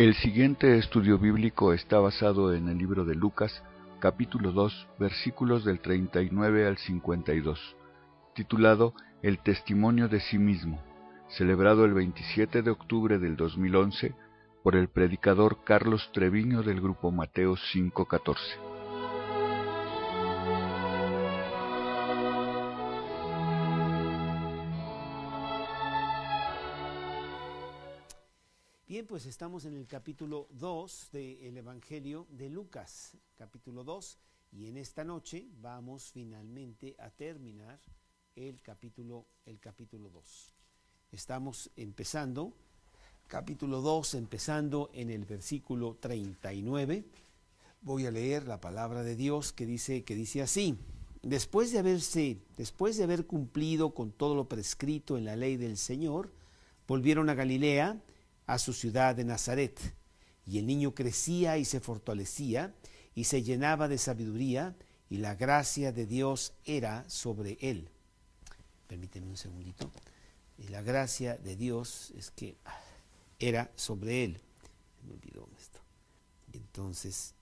El siguiente estudio bíblico está basado en el libro de Lucas, capítulo 2, versículos del 39 al 52, titulado El testimonio de sí mismo, celebrado el 27 de octubre del 2011 por el predicador Carlos Treviño del grupo Mateo 5:14. Bien, pues estamos en el capítulo 2 del Evangelio de Lucas, capítulo 2, y en esta noche vamos finalmente a terminar el capítulo 2. Estamos empezando, capítulo 2, empezando en el versículo 39. Voy a leer la palabra de Dios que dice así: después de haber cumplido con todo lo prescrito en la ley del Señor, volvieron a Galilea, a su ciudad de Nazaret, y el niño crecía y se fortalecía y se llenaba de sabiduría, y la gracia de Dios era sobre él. Permíteme un segundito. Y la gracia de Dios era sobre él. Me olvidó esto. Y entonces,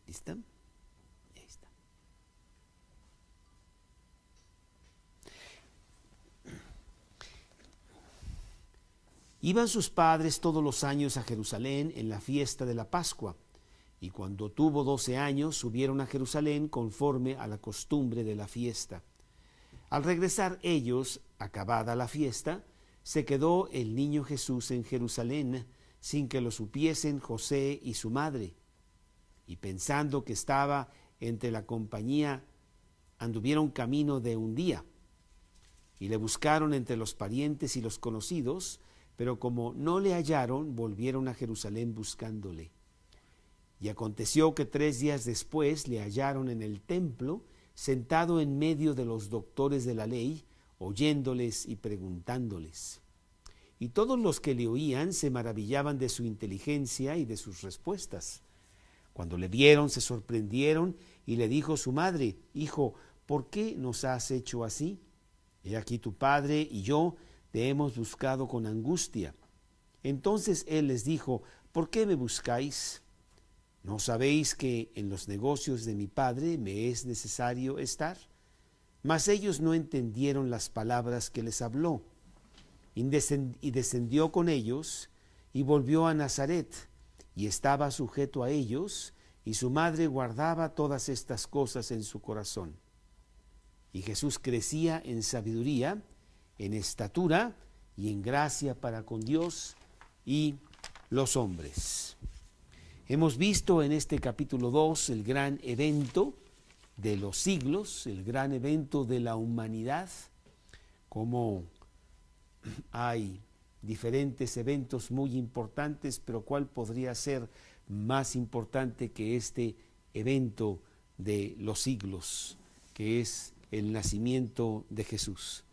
¿lista? Ahí está. Iban sus padres todos los años a Jerusalén en la fiesta de la Pascua, y cuando tuvo 12 años subieron a Jerusalén conforme a la costumbre de la fiesta. Al regresar ellos, acabada la fiesta, se quedó el niño Jesús en Jerusalén, sin que lo supiesen José y su madre. Y pensando que estaba entre la compañía, anduvieron camino de un día, y le buscaron entre los parientes y los conocidos, pero como no le hallaron, volvieron a Jerusalén buscándole. Y aconteció que 3 días después le hallaron en el templo, sentado en medio de los doctores de la ley, oyéndoles y preguntándoles. Y todos los que le oían se maravillaban de su inteligencia y de sus respuestas. Cuando le vieron, se sorprendieron, y le dijo su madre: Hijo, ¿por qué nos has hecho así? He aquí tu padre y yo te hemos buscado con angustia. Entonces él les dijo: ¿por qué me buscáis? ¿No sabéis que en los negocios de mi padre me es necesario estar? Mas ellos no entendieron las palabras que les habló. Y descendió con ellos y volvió a Nazaret, y estaba sujeto a ellos, y su madre guardaba todas estas cosas en su corazón. Y Jesús crecía en sabiduría, en estatura y en gracia para con Dios y los hombres. Hemos visto en este capítulo 2 el gran evento de los siglos, el gran evento de la humanidad, como hay diferentes eventos muy importantes, pero ¿cuál podría ser más importante que este evento de los siglos, que es el nacimiento de Jesús?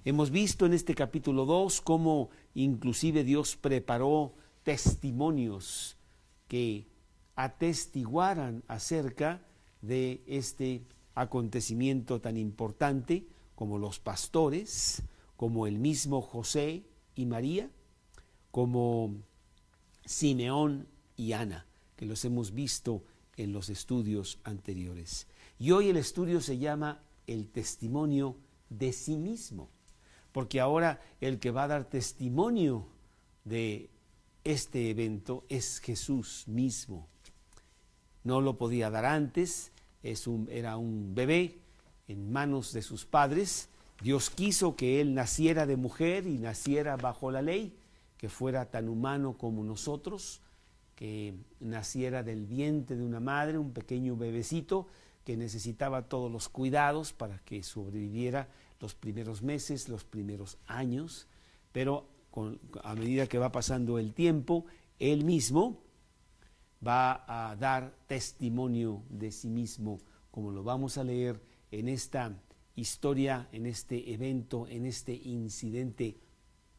Hemos visto en este capítulo 2 cómo inclusive Dios preparó testimonios que atestiguaran acerca de este acontecimiento tan importante, como los pastores, como el mismo José y María, como Simeón y Ana, que los hemos visto en los estudios anteriores. Y hoy el estudio se llama el testimonio de sí mismo, porque ahora el que va a dar testimonio de este evento es Jesús mismo. No lo podía dar antes, era un bebé en manos de sus padres. Dios quiso que él naciera de mujer y naciera bajo la ley, que fuera tan humano como nosotros, que naciera del vientre de una madre, un pequeño bebecito que necesitaba todos los cuidados para que sobreviviera los primeros meses, los primeros años, pero a medida que va pasando el tiempo, él mismo va a dar testimonio de sí mismo, como lo vamos a leer en esta historia, en este evento, en este incidente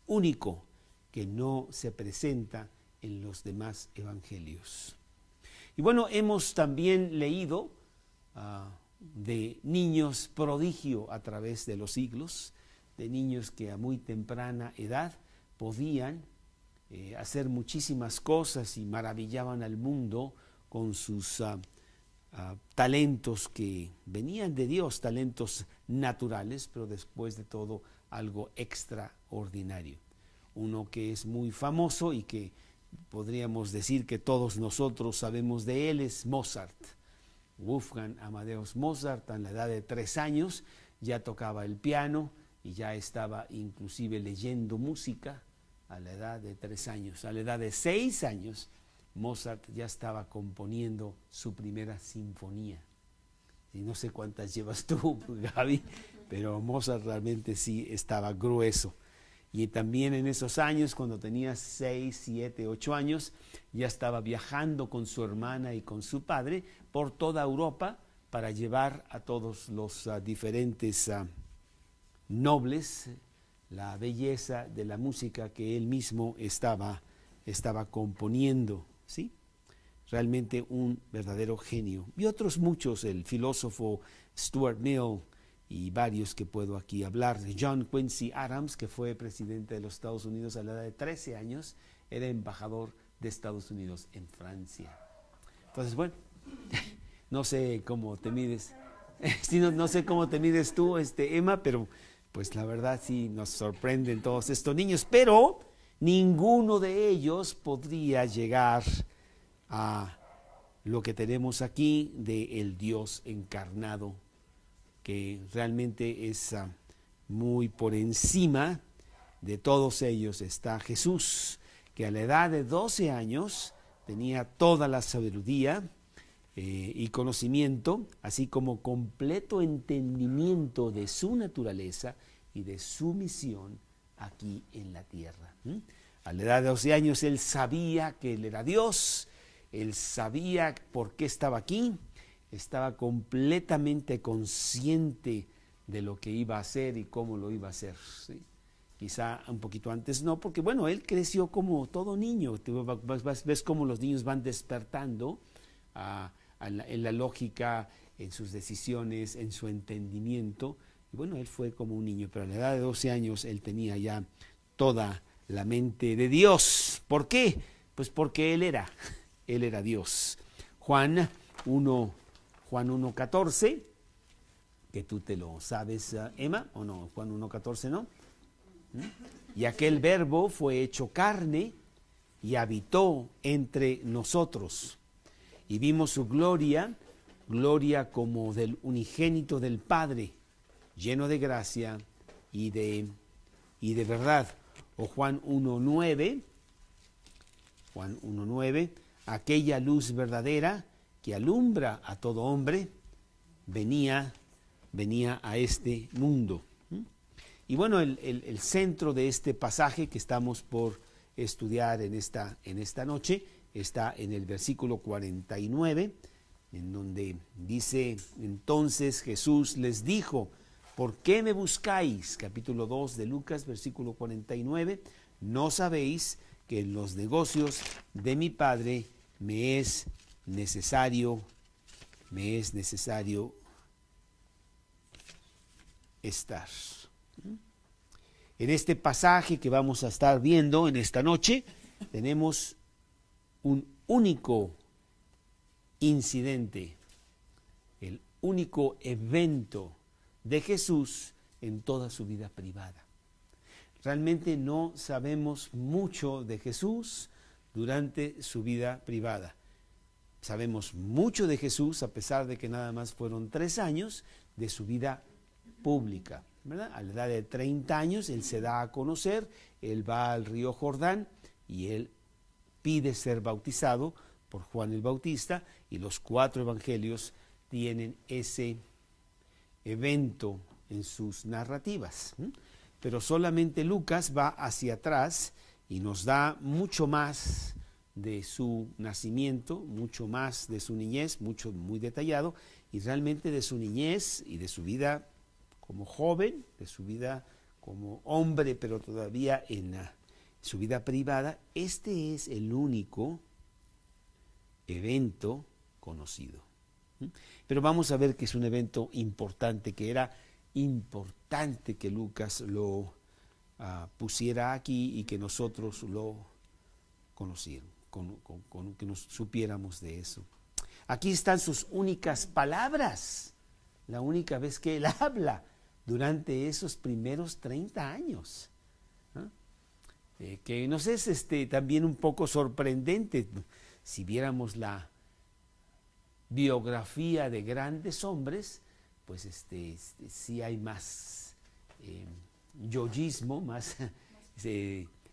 único que no se presenta en los demás evangelios. Y bueno, hemos también leído de niños prodigio a través de los siglos, de niños que a muy temprana edad podían hacer muchísimas cosas y maravillaban al mundo con sus talentos que venían de Dios, talentos naturales, pero después de todo algo extraordinario. Uno que es muy famoso y que podríamos decir que todos nosotros sabemos de él es Mozart. Wolfgang Amadeus Mozart, a la edad de 3 años, ya tocaba el piano y ya estaba inclusive leyendo música a la edad de 3 años. A la edad de 6 años, Mozart ya estaba componiendo su primera sinfonía. Y no sé cuántas llevas tú, Gaby, pero Mozart realmente sí estaba grueso. Y también en esos años, cuando tenía 6, 7, 8 años, ya estaba viajando con su hermana y con su padre por toda Europa para llevar a todos los diferentes nobles la belleza de la música que él mismo estaba componiendo, ¿sí? Realmente un verdadero genio. Y otros muchos, el filósofo Stuart Mill, y varios que puedo aquí hablar. John Quincy Adams, que fue presidente de los Estados Unidos a la edad de 13 años, era embajador de Estados Unidos en Francia. Entonces, bueno, no sé cómo te mides, no sé cómo te mides tú, Emma, pero pues la verdad sí nos sorprenden todos estos niños, pero ninguno de ellos podría llegar a lo que tenemos aquí de el Dios encarnado, que realmente es muy por encima de todos ellos. Está Jesús, que a la edad de 12 años tenía toda la sabiduría y conocimiento, así como completo entendimiento de su naturaleza y de su misión aquí en la tierra. A la edad de 12 años él sabía que él era Dios, él sabía por qué estaba aquí, estaba completamente consciente de lo que iba a hacer y cómo lo iba a hacer, ¿sí? Quizá un poquito antes no, porque bueno, él creció como todo niño. Ves cómo los niños van despertando en la lógica, en sus decisiones, en su entendimiento. Y bueno, él fue como un niño, pero a la edad de 12 años él tenía ya toda la mente de Dios. ¿Por qué? Pues porque él era Dios. Juan 1:14, que tú te lo sabes, Emma, ¿o no? Juan 1:14, ¿no? Y aquel verbo fue hecho carne y habitó entre nosotros. Y vimos su gloria, gloria como del unigénito del Padre, lleno de gracia y de verdad. O Juan 1:9, aquella luz verdadera que alumbra a todo hombre, venía a este mundo. Y bueno, el centro de este pasaje que estamos por estudiar en esta noche está en el versículo 49, en donde dice: entonces Jesús les dijo, ¿por qué me buscáis? Capítulo 2 de Lucas, versículo 49, ¿no sabéis que en los negocios de mi Padre me es necesario estar? En este pasaje que vamos a estar viendo en esta noche, tenemos un único incidente, el único evento de Jesús en toda su vida privada. Realmente no sabemos mucho de Jesús durante su vida privada. Sabemos mucho de Jesús, a pesar de que nada más fueron 3 años de su vida pública, ¿verdad? A la edad de 30 años él se da a conocer, él va al río Jordán y él pide ser bautizado por Juan el Bautista, y los 4 evangelios tienen ese evento en sus narrativas. Pero solamente Lucas va hacia atrás y nos da mucho más de su nacimiento, mucho más de su niñez, muy detallado, y realmente de su niñez y de su vida como joven, de su vida como hombre, pero todavía en su vida privada. Este es el único evento conocido. Pero vamos a ver que es un evento importante, que era importante que Lucas lo pusiera aquí y que nosotros lo conocieron, que nos supiéramos de eso. Aquí están sus únicas palabras, la única vez que él habla durante esos primeros 30 años. Que nos es también un poco sorprendente si viéramos la biografía de grandes hombres, pues sí hay más yoísmo, más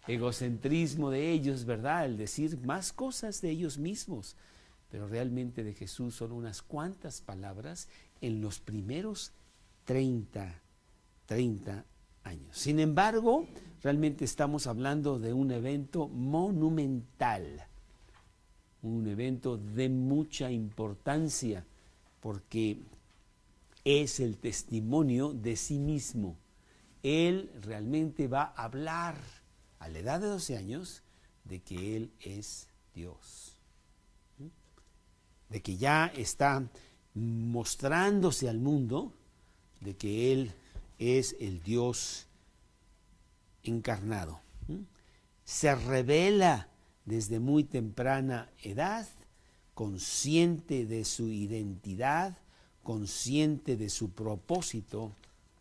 egocentrismo de ellos, ¿verdad? El decir más cosas de ellos mismos, pero realmente de Jesús son unas cuantas palabras en los primeros 30 años. Sin embargo, realmente estamos hablando de un evento monumental, un evento de mucha importancia, porque es el testimonio de sí mismo. Él realmente va a hablar a la edad de 12 años de que Él es Dios, de que ya está mostrándose al mundo de que Él es el Dios encarnado. Se revela desde muy temprana edad, consciente de su identidad, consciente de su propósito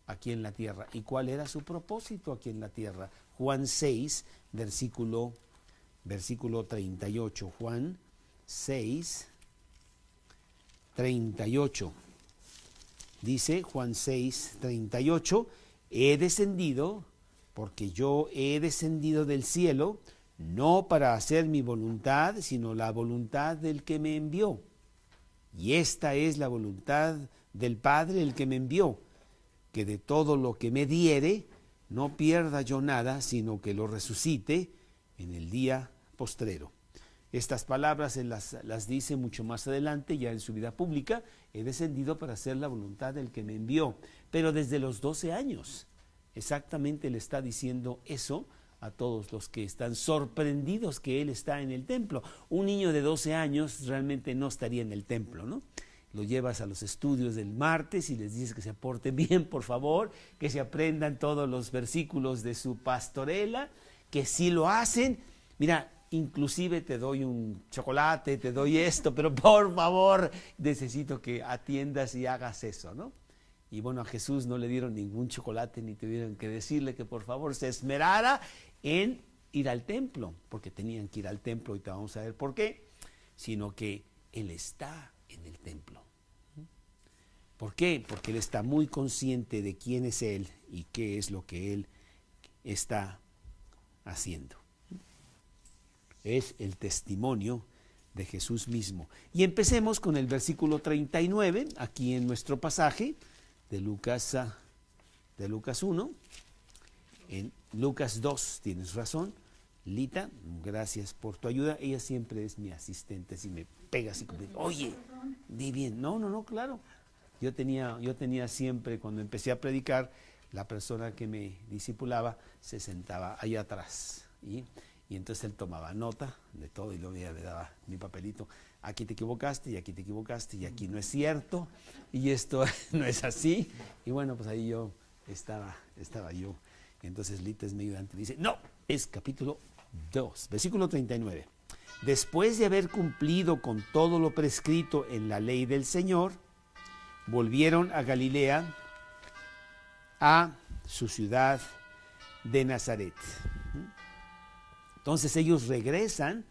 aquí en la tierra. ¿Y cuál era su propósito aquí en la tierra? Juan 6, versículo 38. Juan 6, 38. Dice Juan 6, 38, he descendido porque yo he descendido del cielo, no para hacer mi voluntad, sino la voluntad del que me envió. Y esta es la voluntad del Padre, el que me envió, que de todo lo que me diere, no pierda yo nada, sino que lo resucite en el día postrero. Estas palabras él las dice mucho más adelante, ya en su vida pública. He descendido para hacer la voluntad del que me envió. Pero desde los 12 años, exactamente le está diciendo eso a todos los que están sorprendidos que él está en el templo. Un niño de 12 años realmente no estaría en el templo, ¿no? Lo llevas a los estudios del martes y les dices que se porten bien, por favor, que se aprendan todos los versículos de su pastorela, que si lo hacen, mira, inclusive te doy un chocolate, te doy esto, pero por favor necesito que atiendas y hagas eso, ¿no? Y bueno, a Jesús no le dieron ningún chocolate ni tuvieron que decirle que por favor se esmerara en ir al templo, porque tenían que ir al templo, ahorita vamos a ver por qué, sino que Él está en el templo. ¿Por qué? Porque Él está muy consciente de quién es Él y qué es lo que Él está haciendo. Es el testimonio de Jesús mismo. Y empecemos con el versículo 39, aquí en nuestro pasaje de Lucas 1. En Lucas 2, tienes razón, Lita, gracias por tu ayuda. Ella siempre es mi asistente, si me pega así como, oye, di bien. No, claro. Yo tenía siempre, cuando empecé a predicar, la persona que me discipulaba se sentaba allá atrás. Y entonces él tomaba nota de todo y luego ya le daba mi papelito. Aquí te equivocaste y aquí te equivocaste y aquí no es cierto y esto no es así. Y bueno, pues ahí yo estaba yo. Entonces Lita es mi ayudante. Dice, no, es capítulo 2, versículo 39. Después de haber cumplido con todo lo prescrito en la ley del Señor, volvieron a Galilea, a su ciudad de Nazaret. Entonces ellos regresan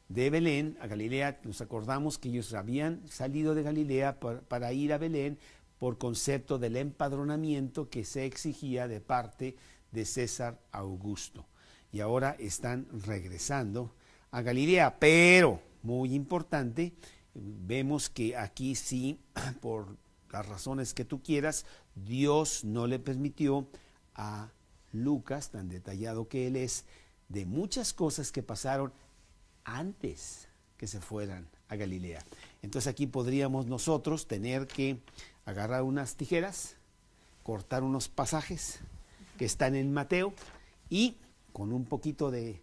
de Belén a Galilea. Nos acordamos que ellos habían salido de Galilea para ir a Belén por concepto del empadronamiento que se exigía de parte de César Augusto. Y ahora están regresando a Galilea, pero muy importante, vemos que aquí sí, por las razones que tú quieras, Dios no le permitió a Lucas, tan detallado que él es, de muchas cosas que pasaron antes que se fueran a Galilea. Entonces aquí podríamos nosotros tener que agarrar unas tijeras, cortar unos pasajes que están en Mateo y con un poquito de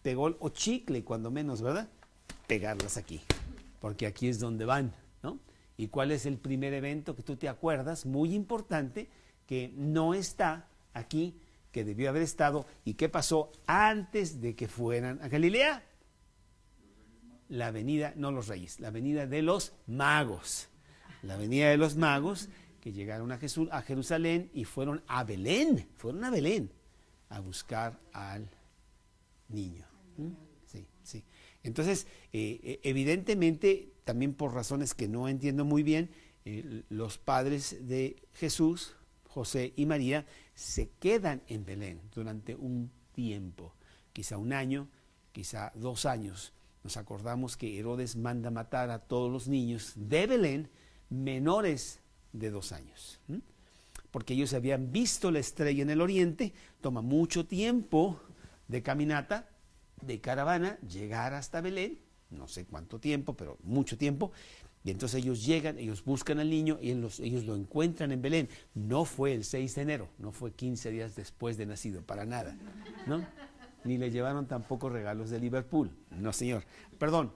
pegol o chicle, cuando menos, ¿verdad? Pegarlas aquí, porque aquí es donde van, ¿no? ¿Y cuál es el primer evento que tú te acuerdas? Muy importante, que no está aquí, que debió haber estado, y qué pasó antes de que fueran a Galilea. la venida, no los reyes, la venida de los magos. La venida de los magos que llegaron a Jerusalén y fueron a Belén a buscar al niño. Sí, sí. Entonces, evidentemente, también por razones que no entiendo muy bien, los padres de Jesús, José y María, se quedan en Belén durante un tiempo, quizá un año, quizá 2 años. Nos acordamos que Herodes manda matar a todos los niños de Belén menores de 2 años, porque ellos habían visto la estrella en el oriente. Toma mucho tiempo de caminata, de caravana, llegar hasta Belén, no sé cuánto tiempo, pero mucho tiempo. Y entonces ellos llegan, ellos buscan al niño y ellos lo encuentran en Belén. No fue el 6 de enero, no fue 15 días después de nacido, para nada, ¿no? Ni le llevaron tampoco regalos de Liverpool, no señor. Perdón,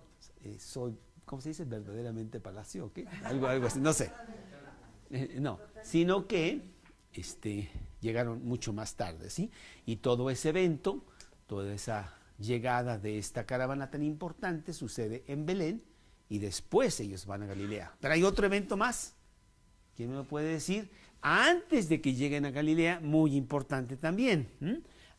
soy, ¿cómo se dice? Verdaderamente palacio, ¿qué? Algo así, no sé. No, sino que llegaron mucho más tarde, ¿sí? Y todo ese evento, toda esa llegada de esta caravana tan importante sucede en Belén, y después ellos van a Galilea. Pero hay otro evento más. ¿Quién me lo puede decir? Antes de que lleguen a Galilea, muy importante también,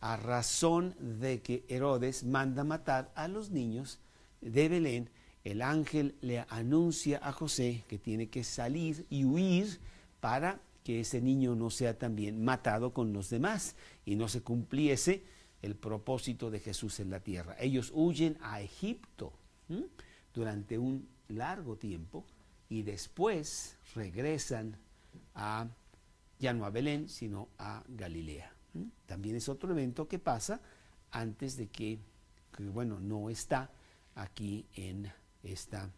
a razón de que Herodes manda matar a los niños de Belén, el ángel le anuncia a José que tiene que salir y huir para que ese niño no sea también matado con los demás y no se cumpliese el propósito de Jesús en la tierra. Ellos huyen a Egipto durante un largo tiempo y después regresan ya no a Belén, sino a Galilea. También es otro evento que pasa antes de que bueno, no está aquí en esta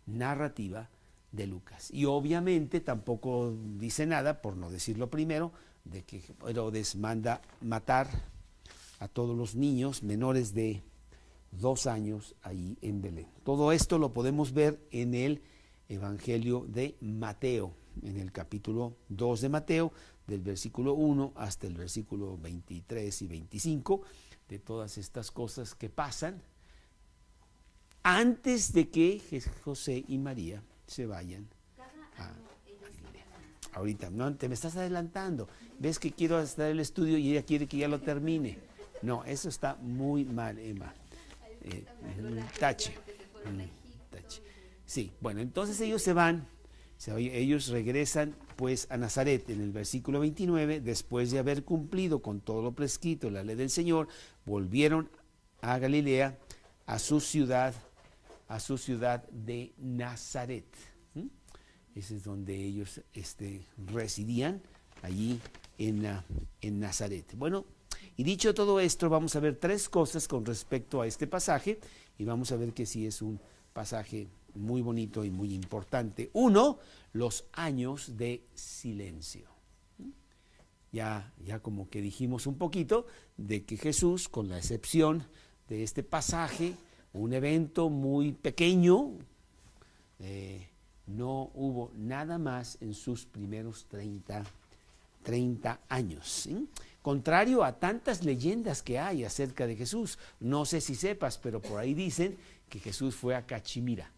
narrativa de Lucas. Y obviamente tampoco dice nada, por no decirlo primero, de que Herodes manda matar a todos los niños menores de 2 años ahí en Belén. Todo esto lo podemos ver en el Evangelio de Mateo, en el capítulo 2 de Mateo, del versículo 1 hasta el versículo 23 y 25, de todas estas cosas que pasan antes de que José y María se vayan a Galilea. Ahorita, no, te me estás adelantando. Ves que quiero hacer el estudio y ella quiere que ya lo termine. No, eso está muy mal, Emma. Tache. Sí, bueno, entonces ellos se van, ellos regresan pues a Nazaret en el versículo 29, después de haber cumplido con todo lo prescrito en la ley del Señor, volvieron a Galilea, a su ciudad de Nazaret. Ese es donde ellos residían, allí en Nazaret. Bueno, y dicho todo esto, vamos a ver 3 cosas con respecto a este pasaje, y vamos a ver que sí es un pasaje muy bonito y muy importante. 1, los años de silencio. Ya como que dijimos un poquito de que Jesús, con la excepción de este pasaje, un evento muy pequeño, no hubo nada más en sus primeros 30 años, ¿sí? Contrario a tantas leyendas que hay acerca de Jesús. No sé si sepas, pero por ahí dicen que Jesús fue a Cachemira,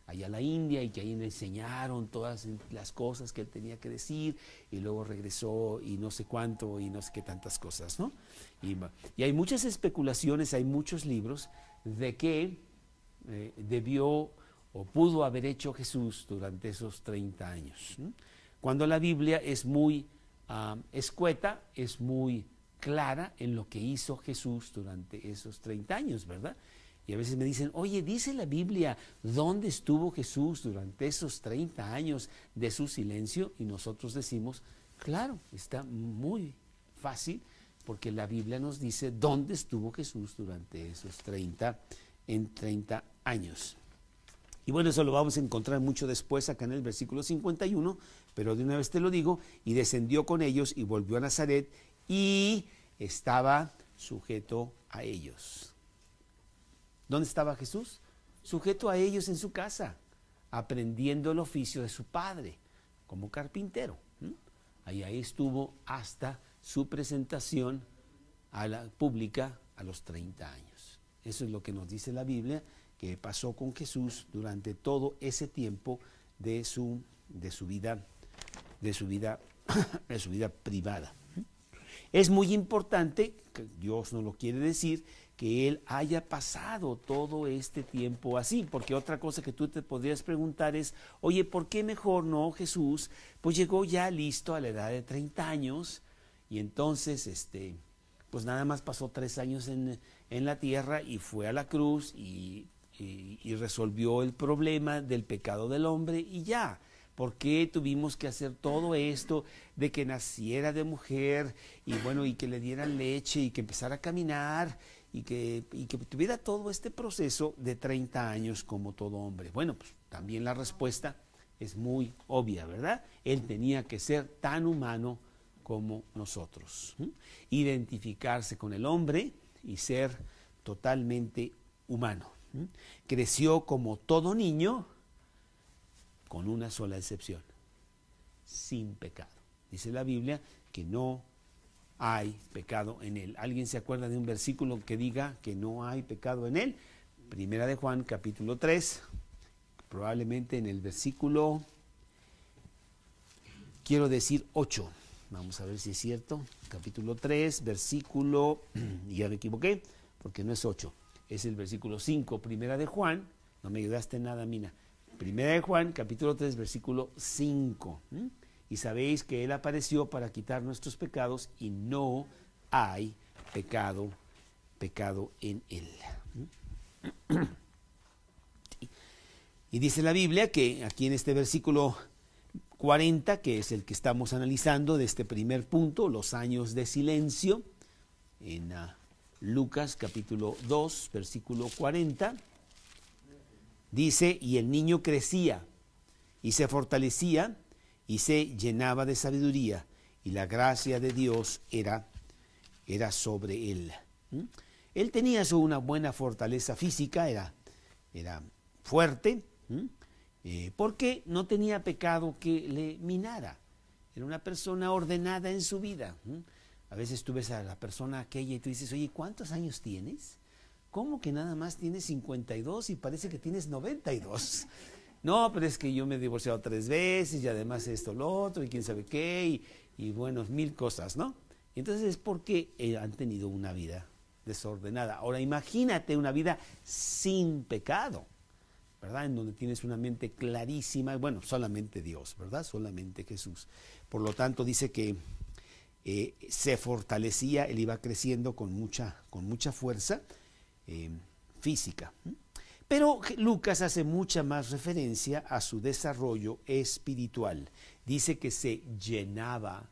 allá a la India, y que ahí le enseñaron todas las cosas que él tenía que decir, y luego regresó y no sé cuánto y no sé qué tantas cosas, ¿no? Y hay muchas especulaciones, hay muchos libros de qué debió o pudo haber hecho Jesús durante esos 30 años. Cuando la Biblia es muy escueta, es muy clara en lo que hizo Jesús durante esos 30 años, ¿verdad? Y a veces me dicen, oye, dice la Biblia, ¿dónde estuvo Jesús durante esos 30 años de su silencio? Y nosotros decimos, claro, está muy fácil, porque la Biblia nos dice dónde estuvo Jesús durante esos 30 años. Y bueno, eso lo vamos a encontrar mucho después acá en el versículo 51, pero de una vez te lo digo, y descendió con ellos y volvió a Nazaret y estaba sujeto a ellos. ¿Dónde estaba Jesús? Sujeto a ellos en su casa, aprendiendo el oficio de su padre como carpintero. Ahí estuvo hasta su presentación a la pública a los 30 años. Eso es lo que nos dice la Biblia, que pasó con Jesús durante todo ese tiempo de su vida de su vida privada. Es muy importante, que Dios no lo quiere decir, que Él haya pasado todo este tiempo así, porque otra cosa que tú te podrías preguntar es, oye, ¿por qué mejor no Jesús? Pues llegó ya listo a la edad de 30 años y entonces, pues nada más pasó 3 años en la tierra y fue a la cruz y resolvió el problema del pecado del hombre y ya. ¿Por qué tuvimos que hacer todo esto de que naciera de mujer y bueno, y que le dieran leche y que empezara a caminar y que tuviera todo este proceso de 30 años como todo hombre? Bueno, pues también la respuesta es muy obvia, ¿verdad? Él tenía que ser tan humano como nosotros, identificarse con el hombre y ser totalmente humano. Creció como todo niño, con una sola excepción, sin pecado. Dice la Biblia que no hay pecado en él. ¿Alguien se acuerda de un versículo que diga que no hay pecado en él? Primera de Juan, capítulo 3, probablemente en el versículo, quiero decir 8. Vamos a ver si es cierto. Capítulo 3, versículo, ya me equivoqué, porque no es 8, es el versículo 5. Primera de Juan, no me ayudaste en nada, Mina. Primera de Juan, capítulo 3, versículo 5. Y sabéis que Él apareció para quitar nuestros pecados y no hay pecado en Él. Y dice la Biblia que aquí en este versículo 40, que es el que estamos analizando de este primer punto, los años de silencio, en Lucas capítulo 2, versículo 40, dice, y el niño crecía y se fortalecía y se llenaba de sabiduría y la gracia de Dios era sobre él. Él tenía una buena fortaleza física, era fuerte, porque no tenía pecado que le minara. Era una persona ordenada en su vida. A veces tú ves a la persona aquella y tú dices, oye, ¿cuántos años tienes? ¿Cómo que nada más tienes 52 y parece que tienes 92? No, pero es que yo me he divorciado 3 veces y además esto, lo otro y quién sabe qué y bueno, 1000 cosas, ¿no? Entonces es porque han tenido una vida desordenada. Ahora imagínate una vida sin pecado, ¿verdad? En donde tienes una mente clarísima, bueno, solamente Dios, ¿verdad? Solamente Jesús. Por lo tanto dice que se fortalecía, él iba creciendo con mucha fuerza física. Pero Lucas hace mucha más referencia a su desarrollo espiritual. Dice que se llenaba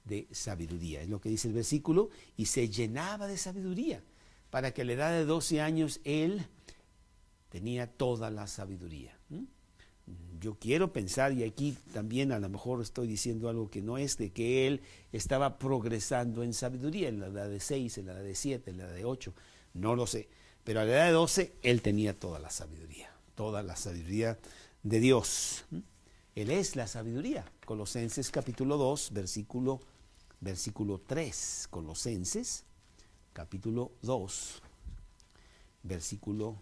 de sabiduría, es lo que dice el versículo, y se llenaba de sabiduría, para que a la edad de 12 años él tenía toda la sabiduría. Yo quiero pensar, y aquí también a lo mejor estoy diciendo algo que no es, de que él estaba progresando en sabiduría, en la edad de 6, en la edad de 7, en la edad de 8, no lo sé. Pero a la edad de 12, él tenía toda la sabiduría de Dios. Él es la sabiduría. Colosenses capítulo 2, versículo 3. Colosenses capítulo 2, versículo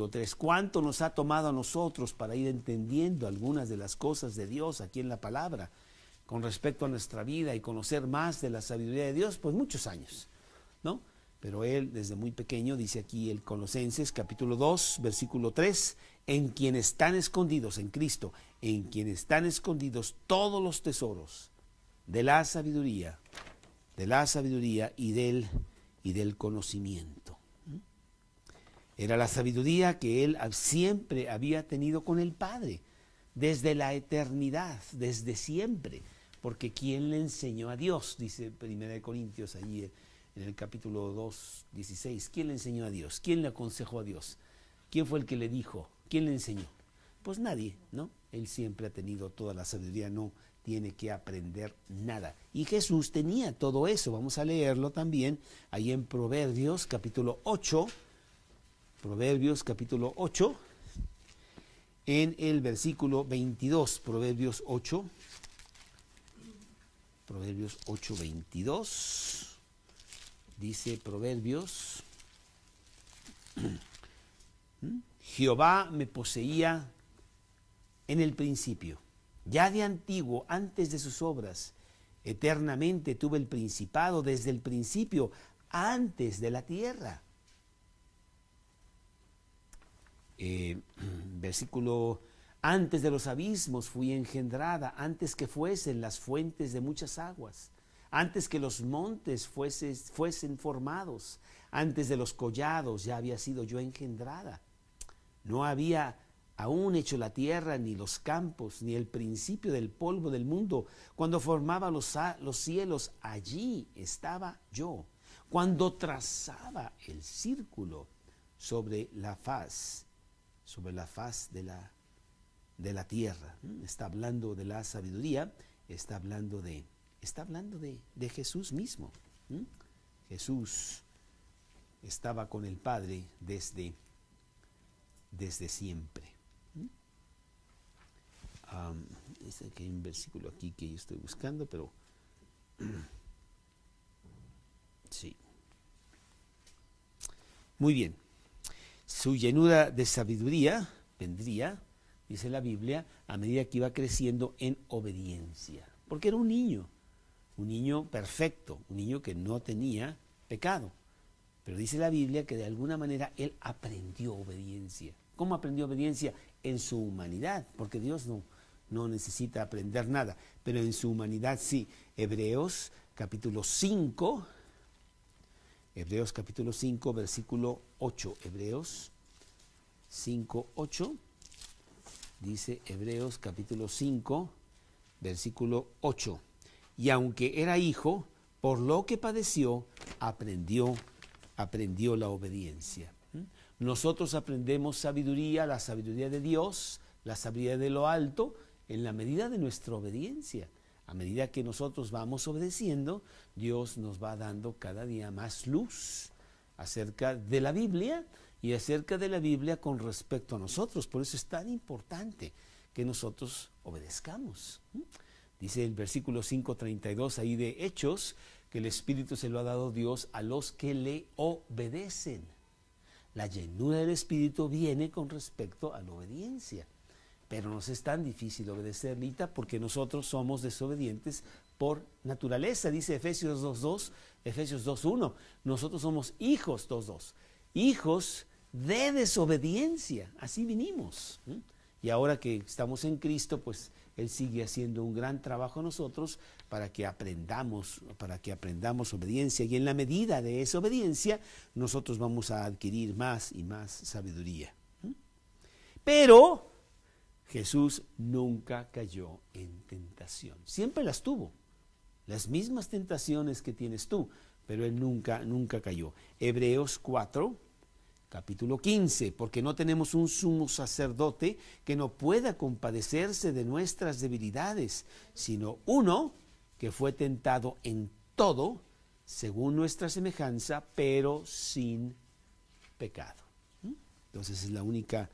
3. ¿Cuánto nos ha tomado a nosotros para ir entendiendo algunas de las cosas de Dios aquí en la palabra con respecto a nuestra vida y conocer más de la sabiduría de Dios? Pues muchos años, ¿no? Pero él desde muy pequeño, dice aquí el Colosenses capítulo 2, versículo 3, en quien están escondidos, en Cristo, en quien están escondidos todos los tesoros de la sabiduría y del conocimiento. Era la sabiduría que él siempre había tenido con el Padre, desde la eternidad, desde siempre, porque ¿quién le enseñó a Dios? Dice 1 Corintios allí en el capítulo 2, 16, ¿quién le enseñó a Dios? ¿Quién le aconsejó a Dios? ¿Quién fue el que le dijo? ¿Quién le enseñó? Pues nadie, ¿no? Él siempre ha tenido toda la sabiduría, no tiene que aprender nada. Y Jesús tenía todo eso. Vamos a leerlo también ahí en Proverbios capítulo 8, en el versículo 22, Proverbios 8, 22. Dice Proverbios Jehová me poseía en el principio, ya de antiguo, antes de sus obras. Eternamente tuve el principado desde el principio, antes de la tierra. Versículo: antes de los abismos fui engendrada, antes que fuesen las fuentes de muchas aguas, antes que los montes fuesen formados, antes de los collados ya había sido yo engendrada. No había aún hecho la tierra, ni los campos, ni el principio del polvo del mundo. Cuando formaba los cielos, allí estaba yo. Cuando trazaba el círculo sobre la faz de la tierra. Está hablando de la sabiduría, está hablando de Jesús mismo. Jesús estaba con el Padre desde siempre. Que hay un versículo aquí que yo estoy buscando, pero sí. Muy bien. Su llenura de sabiduría vendría, dice la Biblia, a medida que iba creciendo en obediencia. Porque era un niño perfecto, un niño que no tenía pecado. Pero dice la Biblia que de alguna manera él aprendió obediencia. ¿Cómo aprendió obediencia? En su humanidad, porque Dios no necesita aprender nada, pero en su humanidad sí. Hebreos capítulo 5, versículo 8. Hebreos 5, 8. Dice Hebreos capítulo 5, versículo 8. Y aunque era hijo, por lo que padeció, aprendió la obediencia. Nosotros aprendemos sabiduría, la sabiduría de Dios, la sabiduría de lo alto, en la medida de nuestra obediencia. A medida que nosotros vamos obedeciendo, Dios nos va dando cada día más luz acerca de la Biblia y acerca de la Biblia con respecto a nosotros. Por eso es tan importante que nosotros obedezcamos. Dice el versículo 5:32 ahí de Hechos, que el Espíritu se lo ha dado Dios a los que le obedecen. La llenura del Espíritu viene con respecto a la obediencia. Pero nos es tan difícil obedecer, Lita, porque nosotros somos desobedientes por naturaleza. Dice Efesios 2:2, Efesios 2:1. Nosotros somos hijos, 2:2. Hijos de desobediencia. Así vinimos. Y ahora que estamos en Cristo, pues Él sigue haciendo un gran trabajo en nosotros para que aprendamos obediencia. Y en la medida de esa obediencia, nosotros vamos a adquirir más y más sabiduría. Pero Jesús nunca cayó en tentación. Siempre las tuvo. Las mismas tentaciones que tienes tú, pero Él nunca cayó. Hebreos 4, capítulo 15, porque no tenemos un sumo sacerdote que no pueda compadecerse de nuestras debilidades, sino uno que fue tentado en todo, según nuestra semejanza, pero sin pecado. Entonces es la única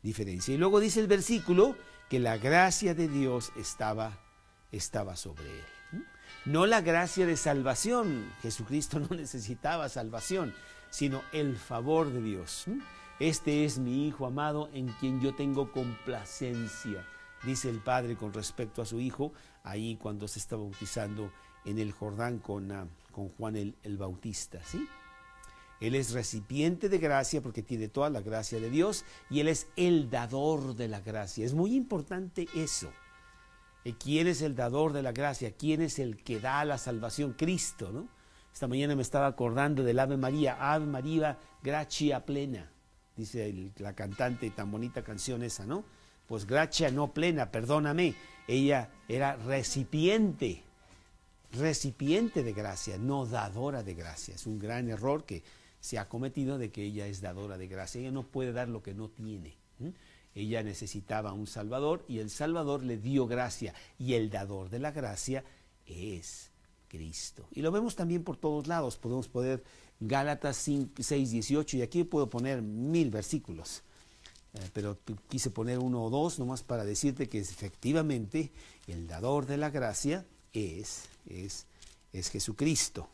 diferencia. Y luego dice el versículo que la gracia de Dios estaba sobre él. No la gracia de salvación. Jesucristo no necesitaba salvación, sino el favor de Dios. Este es mi Hijo amado en quien yo tengo complacencia, dice el Padre con respecto a su Hijo, ahí cuando se está bautizando en el Jordán con Juan el Bautista, ¿sí? Él es recipiente de gracia porque tiene toda la gracia de Dios y Él es el dador de la gracia. Es muy importante eso. ¿Quién es el dador de la gracia? ¿Quién es el que da la salvación? Cristo, ¿no? Esta mañana me estaba acordando del Ave María, gracia plena, dice la cantante, tan bonita canción esa, ¿no? Pues gracia no plena, perdóname, ella era recipiente de gracia, no dadora de gracia. Es un gran error que se ha cometido de que ella es dadora de gracia. Ella no puede dar lo que no tiene. Ella necesitaba un Salvador y el Salvador le dio gracia y el dador de la gracia es Cristo. Y lo vemos también por todos lados. Podemos poner Gálatas 6:18 y aquí puedo poner 1000 versículos. Pero quise poner 1 o 2 nomás para decirte que efectivamente el dador de la gracia es es Jesucristo.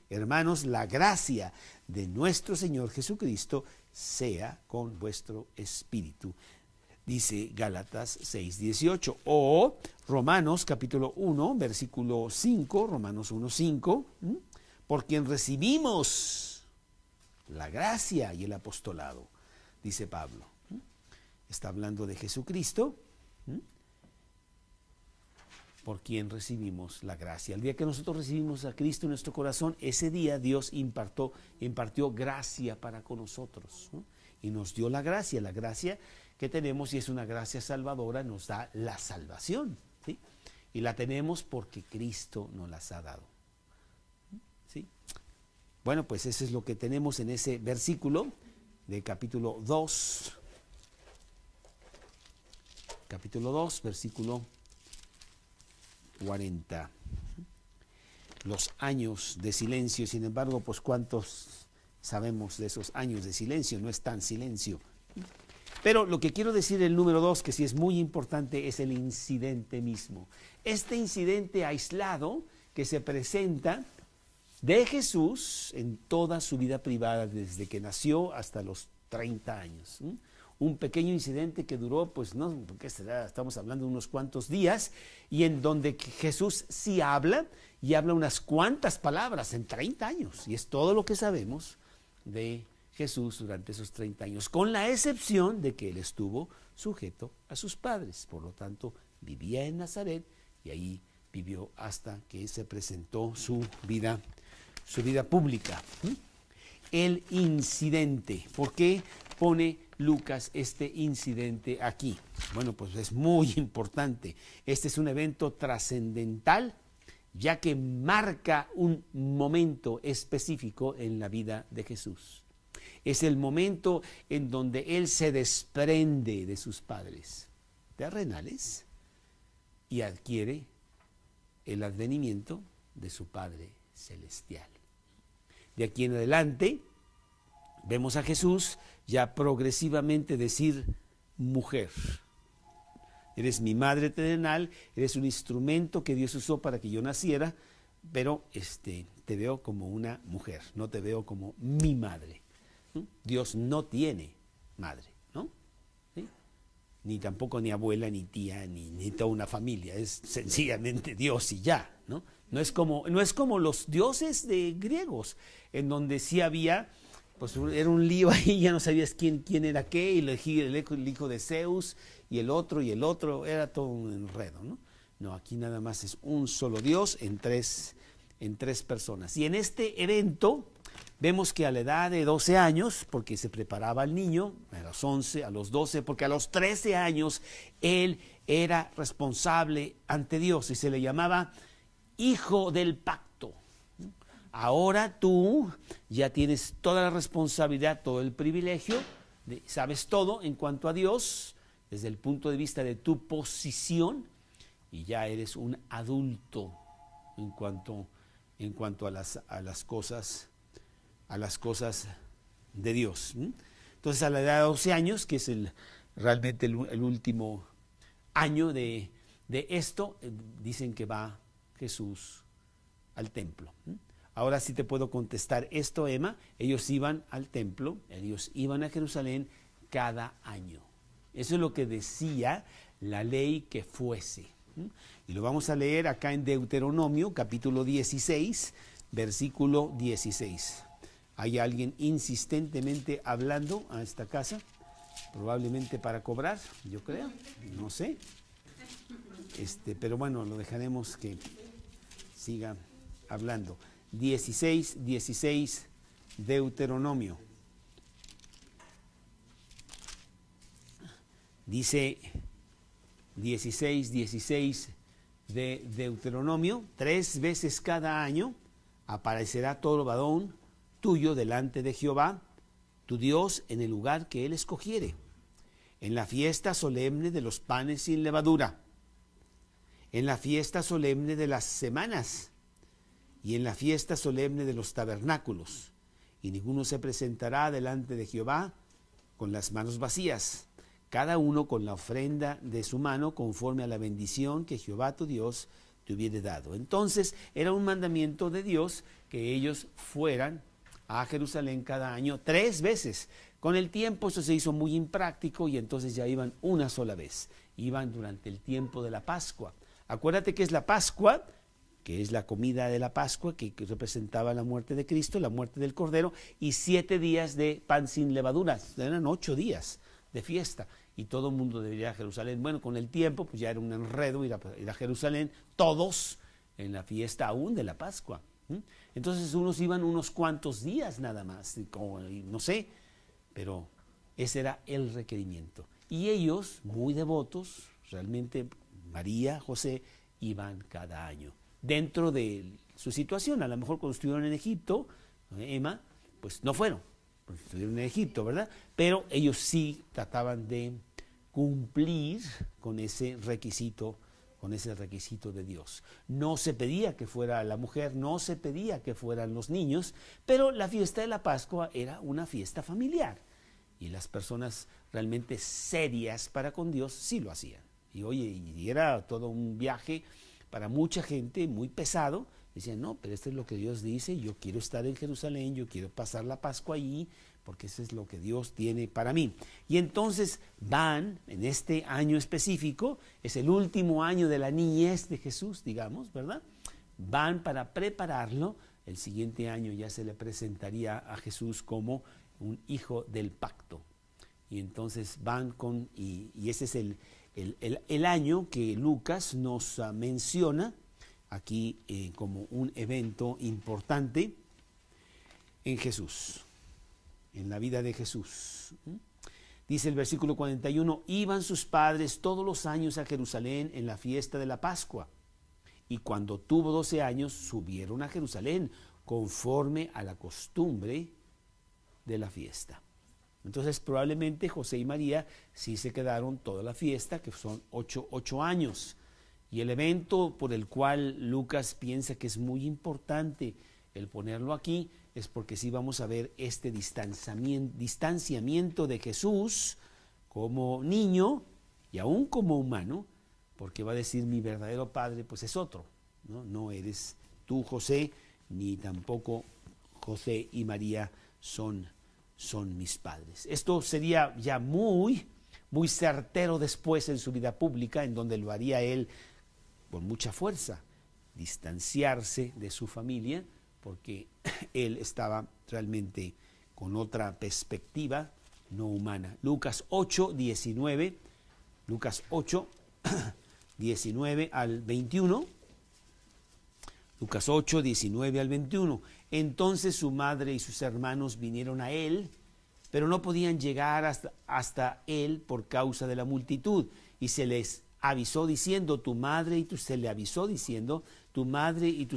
Hermanos, la gracia de nuestro Señor Jesucristo sea con vuestro espíritu, dice Gálatas 6:18, o Romanos capítulo 1, versículo 5, Romanos 1:5, por quien recibimos la gracia y el apostolado, dice Pablo. Está hablando de Jesucristo, por quien recibimos la gracia. El día que nosotros recibimos a Cristo en nuestro corazón, ese día Dios impartió gracia para con nosotros, ¿no? Y nos dio la gracia que tenemos, y es una gracia salvadora, nos da la salvación, ¿sí? Y la tenemos porque Cristo nos las ha dado, ¿sí? Bueno, pues eso es lo que tenemos en ese versículo de capítulo 2, versículo 40. Los años de silencio, sin embargo, pues ¿cuántos sabemos de esos años de silencio? No es tan silencio. Pero lo que quiero decir, el número 2, que sí es muy importante, es el incidente mismo. Este incidente aislado que se presenta de Jesús en toda su vida privada, desde que nació hasta los 30 años. Un pequeño incidente que duró, pues no, ¿qué será? Estamos hablando de unos cuantos días, y en donde Jesús sí habla, y habla unas cuantas palabras en 30 años, y es todo lo que sabemos de Jesús durante esos 30 años, con la excepción de que él estuvo sujeto a sus padres. Por lo tanto, vivía en Nazaret, y ahí vivió hasta que se presentó su vida pública. El incidente. ¿Por qué pone Lucas este incidente aquí? Bueno, pues es muy importante. Este es un evento trascendental, ya que marca un momento específico en la vida de Jesús. Es el momento en donde él se desprende de sus padres terrenales y adquiere el advenimiento de su Padre celestial. De aquí en adelante vemos a Jesús ya progresivamente decir: mujer, eres mi madre terrenal, eres un instrumento que Dios usó para que yo naciera, pero te veo como una mujer, no te veo como mi madre. Dios no tiene madre, ¿no? ¿Sí? Ni tampoco ni abuela, ni tía, ni toda una familia, es sencillamente Dios y ya, ¿no? No es como los dioses de griegos, en donde sí había, pues era un lío ahí, ya no sabías quién era qué, y el hijo de Zeus, y el otro, era todo un enredo, ¿no? No, aquí nada más es un solo Dios en tres personas. Y en este evento vemos que a la edad de 12 años, porque se preparaba el niño, a los 11, a los 12, porque a los 13 años él era responsable ante Dios y se le llamaba hijo del pacto. Ahora tú ya tienes toda la responsabilidad, todo el privilegio, sabes todo en cuanto a Dios, desde el punto de vista de tu posición, y ya eres un adulto en cuanto a las cosas de Dios. Entonces, a la edad de 12 años, que es realmente el último año de esto, dicen que va Jesús al templo. Ahora sí te puedo contestar esto, Emma. Ellos iban al templo, ellos iban a Jerusalén cada año. Eso es lo que decía la ley que fuese. Y lo vamos a leer acá en Deuteronomio, capítulo 16, versículo 16. ¿Hay alguien insistentemente hablando a esta casa? Probablemente para cobrar, yo creo, no sé. Pero bueno, lo dejaremos que siga hablando. 16, Deuteronomio. Dice 16 de Deuteronomio: 3 veces cada año aparecerá todo varón tuyo delante de Jehová, tu Dios, en el lugar que él escogiere, en la fiesta solemne de los panes sin levadura, en la fiesta solemne de las semanas, y en la fiesta solemne de los tabernáculos, y ninguno se presentará delante de Jehová con las manos vacías, cada uno con la ofrenda de su mano, conforme a la bendición que Jehová tu Dios te hubiere dado. Entonces era un mandamiento de Dios que ellos fueran a Jerusalén cada año 3 veces. Con el tiempo eso se hizo muy impráctico y entonces ya iban una sola vez. Iban durante el tiempo de la Pascua. Acuérdate que es la Pascua, que es la comida de la Pascua, que representaba la muerte de Cristo, la muerte del Cordero, y 7 días de pan sin levadura. Eran 8 días de fiesta, y todo el mundo debería ir a Jerusalén. Bueno, con el tiempo, pues ya era un enredo ir a Jerusalén, todos en la fiesta aún de la Pascua. Entonces unos iban unos cuantos días nada más, como, no sé, pero ese era el requerimiento. Y ellos, muy devotos, realmente María, José, iban cada año. Dentro de su situación, a lo mejor cuando estuvieron en Egipto, Emma, pues no fueron, porque estuvieron en Egipto, ¿verdad? Pero ellos sí trataban de cumplir con ese requisito de Dios. No se pedía que fuera la mujer, no se pedía que fueran los niños, pero la fiesta de la Pascua era una fiesta familiar. Y las personas realmente serias para con Dios sí lo hacían. Y oye, y era todo un viaje para mucha gente muy pesado. Decían, no, pero esto es lo que Dios dice, yo quiero estar en Jerusalén, yo quiero pasar la Pascua allí, porque eso es lo que Dios tiene para mí. Y entonces van, en este año específico, es el último año de la niñez de Jesús, digamos, ¿verdad? Van para prepararlo, el siguiente año ya se le presentaría a Jesús como un hijo del pacto. Y entonces van con, y ese es el año que Lucas nos menciona aquí como un evento importante en Jesús, en la vida de Jesús. Dice el versículo 41, iban sus padres todos los años a Jerusalén en la fiesta de la Pascua, y cuando tuvo 12 años subieron a Jerusalén conforme a la costumbre de la fiesta. Entonces probablemente José y María sí se quedaron toda la fiesta, que son 8 años. Y el evento por el cual Lucas piensa que es muy importante el ponerlo aquí es porque sí vamos a ver este distanciamiento de Jesús como niño y aún como humano, porque va a decir mi verdadero padre pues es otro, no eres tú José, ni tampoco José y María son mis padres. Esto sería ya muy certero después en su vida pública, en donde lo haría él con mucha fuerza, distanciarse de su familia, porque él estaba realmente con otra perspectiva no humana. Lucas 8, 19 al 21. Lucas 8, 19 al 21. Entonces su madre y sus hermanos vinieron a él, pero no podían llegar hasta él por causa de la multitud, y se les avisó diciendo, tu madre y tus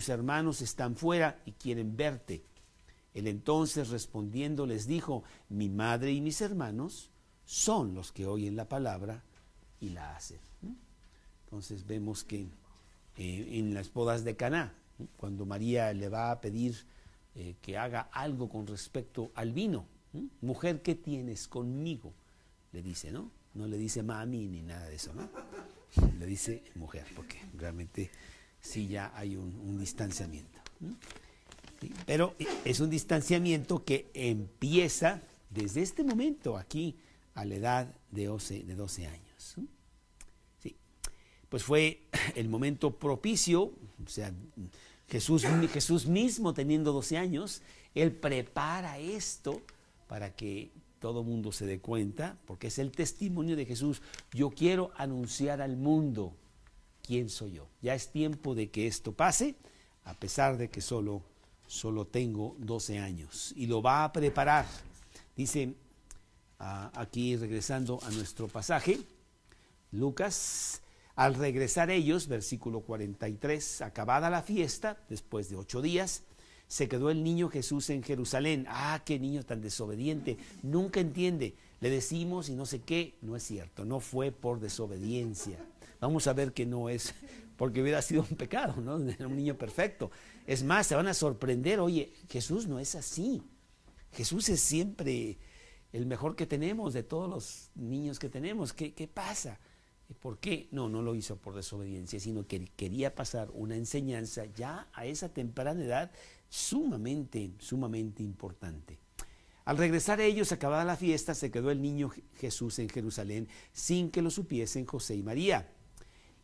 hermanos están fuera y quieren verte. Él entonces respondiendo les dijo, mi madre y mis hermanos son los que oyen la palabra y la hacen. Entonces vemos que en las bodas de Caná, cuando María le va a pedir que haga algo con respecto al vino, mujer, ¿qué tienes conmigo? Le dice, ¿no? No le dice mami ni nada de eso, ¿no? Le dice mujer, porque realmente sí ya hay un distanciamiento. ¿Sí? Pero es un distanciamiento que empieza desde este momento aquí a la edad de 12 años. Sí. Pues fue el momento propicio, o sea, Jesús mismo teniendo 12 años, él prepara esto para que todo mundo se dé cuenta, porque es el testimonio de Jesús. Yo quiero anunciar al mundo quién soy yo. Ya es tiempo de que esto pase, a pesar de que solo tengo 12 años. Y lo va a preparar. Dice, aquí regresando a nuestro pasaje, Lucas, al regresar ellos, versículo 43, acabada la fiesta, después de 8 días, se quedó el niño Jesús en Jerusalén. ¡Ah, qué niño tan desobediente! Nunca entiende. Le decimos y no sé qué. No es cierto, no fue por desobediencia. Vamos a ver que no es porque hubiera sido un pecado, ¿no? Era un niño perfecto. Es más, se van a sorprender. Oye, Jesús no es así. Jesús es siempre el mejor que tenemos de todos los niños que tenemos. ¿Qué pasa? ¿Por qué? No lo hizo por desobediencia, sino que quería pasar una enseñanza ya a esa temprana edad sumamente importante. Al regresar ellos, acabada la fiesta, se quedó el niño Jesús en Jerusalén sin que lo supiesen José y María.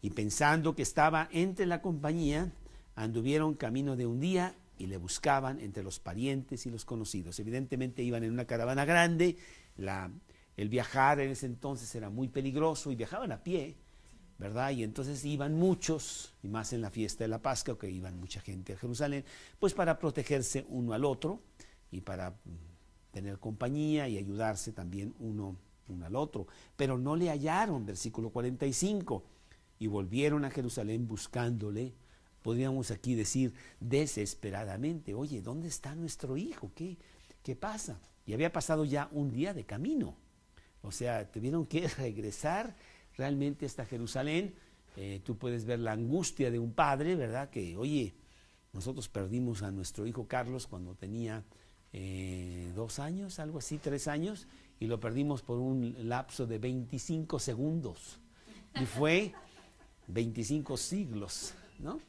Y pensando que estaba entre la compañía, anduvieron camino de un día y le buscaban entre los parientes y los conocidos. Evidentemente iban en una caravana grande, el viajar en ese entonces era muy peligroso y viajaban a pie, ¿verdad? Y entonces iban muchos, y más en la fiesta de la Pascua, que iban mucha gente a Jerusalén, pues para protegerse uno al otro y para tener compañía y ayudarse también uno al otro. Pero no le hallaron, versículo 45, y volvieron a Jerusalén buscándole. Podríamos aquí decir desesperadamente, oye, ¿dónde está nuestro hijo? ¿Qué pasa? Y había pasado ya un día de camino. O sea, tuvieron que regresar realmente hasta Jerusalén. Tú puedes ver la angustia de un padre, ¿verdad? Que, oye, nosotros perdimos a nuestro hijo Carlos cuando tenía 2 años, algo así, 3 años, y lo perdimos por un lapso de 25 segundos. Y fue 25 siglos, ¿no?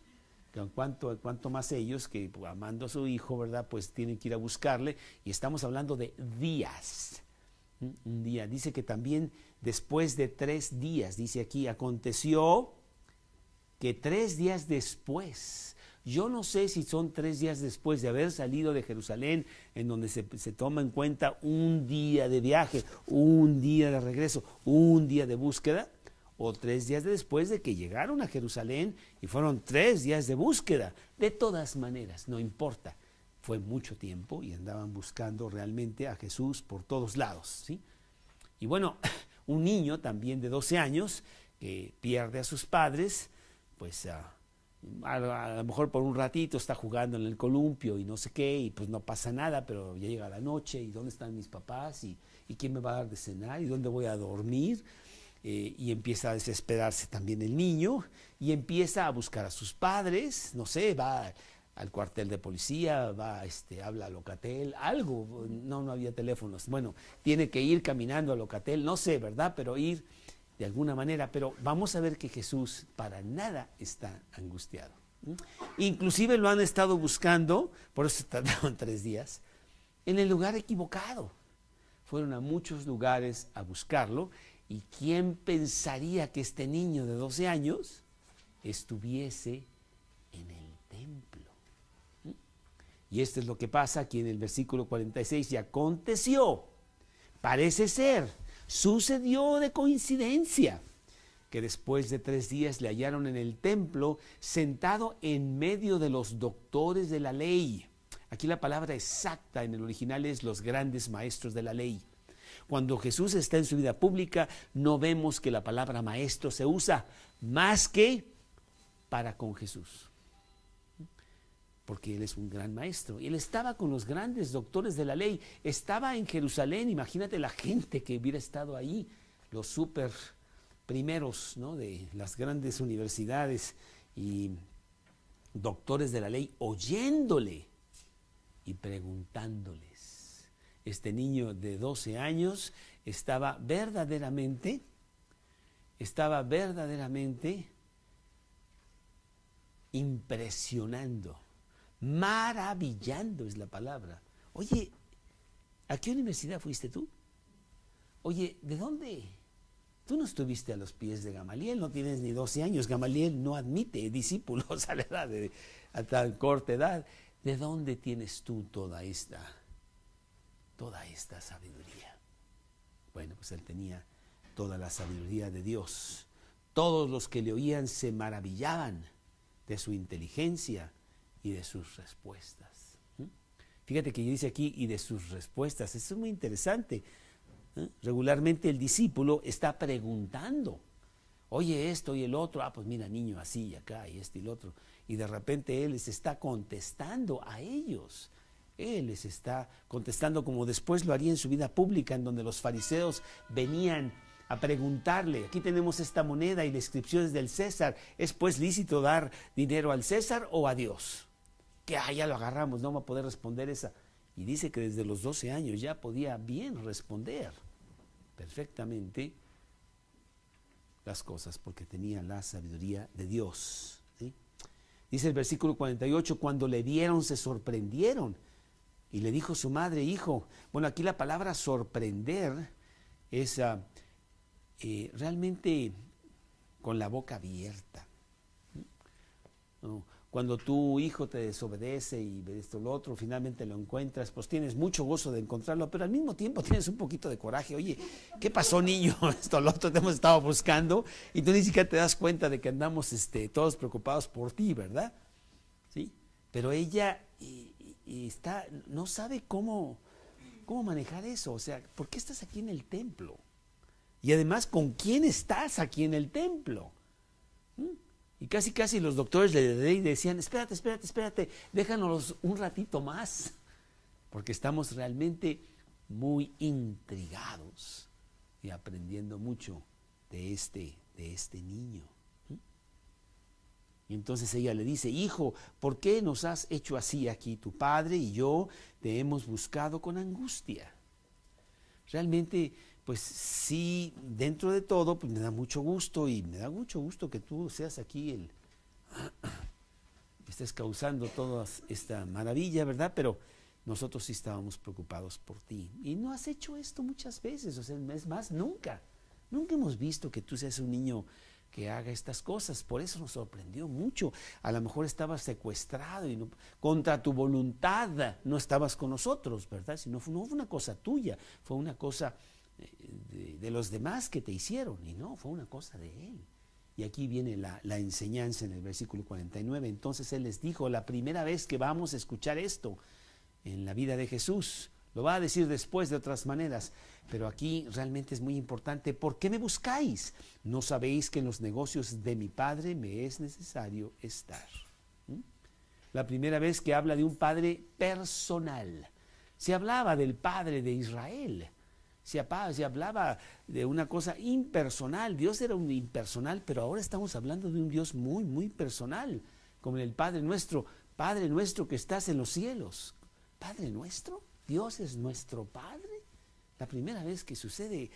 Cuanto más ellos que amando a su hijo, ¿verdad? Pues tienen que ir a buscarle, y estamos hablando de días. Un día, dice que también después de 3 días, dice aquí, aconteció que 3 días después, yo no sé si son 3 días después de haber salido de Jerusalén, en donde se toma en cuenta un día de viaje, un día de regreso, un día de búsqueda, o 3 días después de que llegaron a Jerusalén y fueron 3 días de búsqueda. De todas maneras, no importa. Fue mucho tiempo y andaban buscando realmente a Jesús por todos lados, ¿sí? Y bueno, un niño también de 12 años que pierde a sus padres, pues a lo mejor por un ratito está jugando en el columpio y no sé qué, y pues no pasa nada, pero ya llega la noche, y ¿dónde están mis papás? ¿Y quién me va a dar de cenar? ¿Y dónde voy a dormir? Y empieza a desesperarse también el niño, y empieza a buscar a sus padres, no sé, va al cuartel de policía, habla a Locatel, algo, no había teléfonos, bueno, tiene que ir caminando a Locatel, no sé, ¿verdad? Pero ir de alguna manera, pero vamos a ver que Jesús para nada está angustiado. Inclusive lo han estado buscando, por eso tardaron 3 días, en el lugar equivocado. Fueron a muchos lugares a buscarlo, y ¿quién pensaría que este niño de 12 años estuviese en el templo? Y esto es lo que pasa aquí en el versículo 46. Y aconteció, parece ser, sucedió de coincidencia, que después de 3 días le hallaron en el templo, sentado en medio de los doctores de la ley. Aquí la palabra exacta en el original es los grandes maestros de la ley. Cuando Jesús está en su vida pública, no vemos que la palabra maestro se usa más que para con Jesús, porque Él es un gran maestro. Y Él estaba con los grandes doctores de la ley, estaba en Jerusalén. Imagínate la gente que hubiera estado ahí, los súper primeros, ¿no?, de las grandes universidades y doctores de la ley, oyéndole y preguntándoles. Este niño de 12 años estaba verdaderamente impresionando, maravillando es la palabra. Oye, ¿a qué universidad fuiste tú? Oye, ¿de dónde? Tú no estuviste a los pies de Gamaliel, no tienes ni 12 años. Gamaliel no admite discípulos a la edad a tan corta edad. ¿De dónde tienes tú toda esta sabiduría? Bueno, pues él tenía toda la sabiduría de Dios. Todos los que le oían se maravillaban de su inteligencia y de sus respuestas. Fíjate que dice aquí, y de sus respuestas. Eso es muy interesante. Regularmente el discípulo está preguntando, oye, esto y el otro, pues mira, niño, así y acá, y esto y el otro. Y de repente él les está contestando a ellos. Él les está contestando como después lo haría en su vida pública, en donde los fariseos venían a preguntarle, aquí tenemos esta moneda y la inscripción es del César, ¿es pues lícito dar dinero al César o a Dios? Que ya lo agarramos, no va a poder responder esa. Y dice que desde los 12 años ya podía bien responder perfectamente las cosas, porque tenía la sabiduría de Dios. ¿Sí? Dice el versículo 48, cuando le vieron se sorprendieron. Y le dijo su madre, hijo. Bueno, aquí la palabra sorprender es realmente con la boca abierta. Cuando tu hijo te desobedece y esto lo otro, finalmente lo encuentras, pues tienes mucho gozo de encontrarlo, pero al mismo tiempo tienes un poquito de coraje. Oye, ¿qué pasó, niño? Esto lo otro te hemos estado buscando y tú ni siquiera te das cuenta de que andamos todos preocupados por ti, ¿verdad? ¿Sí? Pero ella no sabe cómo manejar eso. O sea, ¿por qué estás aquí en el templo? Y además, ¿con quién estás aquí en el templo? Y casi los doctores le decían, espérate, déjanos un ratito más, porque estamos realmente muy intrigados y aprendiendo mucho de este niño. Y entonces ella le dice, hijo, ¿por qué nos has hecho así aquí? Tu padre y yo te hemos buscado con angustia. Realmente, pues sí, dentro de todo, pues me da mucho gusto y me da mucho gusto que tú seas aquí estés causando toda esta maravilla, ¿verdad? Pero nosotros sí estábamos preocupados por ti. Y no has hecho esto muchas veces, o sea, es más, nunca hemos visto que tú seas un niño que haga estas cosas, por eso nos sorprendió mucho. A lo mejor estabas secuestrado y contra tu voluntad no estabas con nosotros, ¿verdad? No fue una cosa tuya, fue una cosa de los demás que te hicieron, y no, fue una cosa de Él. Y aquí viene la enseñanza en el versículo 49. Entonces Él les dijo, la primera vez que vamos a escuchar esto en la vida de Jesús, lo va a decir después de otras maneras, pero aquí realmente es muy importante. ¿Por qué me buscáis? ¿No sabéis que en los negocios de mi Padre me es necesario estar? La primera vez que habla de un Padre personal. Se hablaba del Padre de Israel. Se hablaba de una cosa impersonal. Dios era un impersonal, pero ahora estamos hablando de un Dios muy, muy personal, como el Padre nuestro que estás en los cielos. ¿Padre nuestro? ¿Dios es nuestro Padre? La primera vez que sucede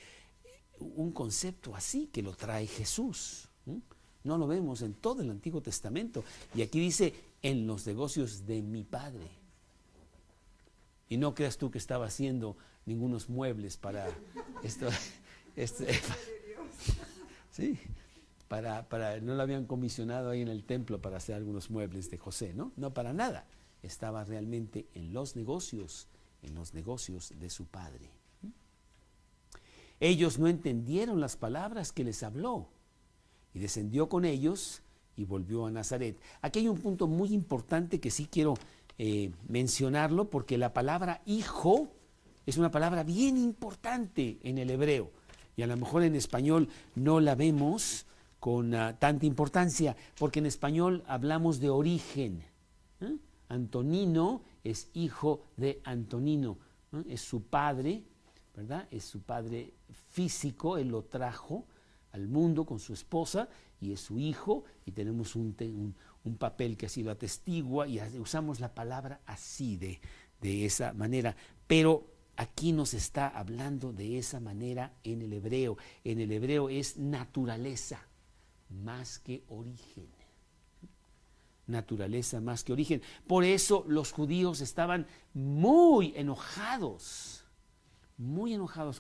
un concepto así, que lo trae Jesús. No lo vemos en todo el Antiguo Testamento. Y aquí dice, en los negocios de mi Padre. Y no creas tú que estaba haciendo ningunos muebles para esto. Sí, no lo habían comisionado ahí en el templo para hacer algunos muebles de José, ¿no? No, para nada. Estaba realmente en los negocios de su Padre. Ellos no entendieron las palabras que les habló y descendió con ellos y volvió a Nazaret. Aquí hay un punto muy importante que sí quiero mencionarlo, porque la palabra hijo es una palabra bien importante en el hebreo y a lo mejor en español no la vemos con tanta importancia, porque en español hablamos de origen. Antonino es hijo de Antonino, es su padre, ¿verdad? Es su padre físico, él lo trajo al mundo con su esposa y es su hijo, y tenemos un papel que así lo atestigua y usamos la palabra así, de esa manera, pero aquí nos está hablando de esa manera en el hebreo. En el hebreo es naturaleza más que origen. Naturaleza más que origen. Por eso los judíos estaban muy enojados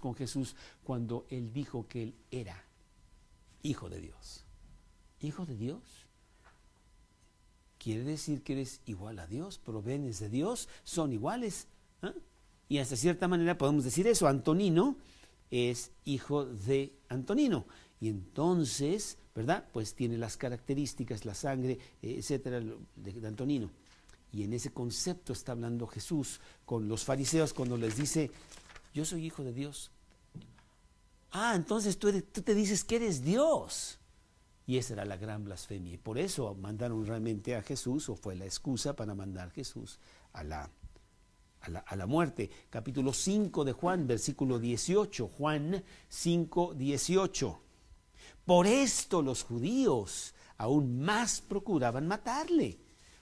con Jesús cuando Él dijo que Él era Hijo de Dios. ¿Hijo de Dios? Quiere decir que eres igual a Dios, provienes de Dios, son iguales. Y hasta cierta manera podemos decir eso. Antonino es hijo de Antonino. Y entonces, ¿verdad? Pues tiene las características, la sangre, etcétera, de Antonino. Y en ese concepto está hablando Jesús con los fariseos cuando les dice, yo soy hijo de Dios. Entonces tú te dices que eres Dios. Y esa era la gran blasfemia. Y por eso mandaron realmente a Jesús, o fue la excusa para mandar a Jesús a la muerte. Capítulo 5 de Juan, versículo 18. Juan 5, 18. Por esto los judíos aún más procuraban matarle,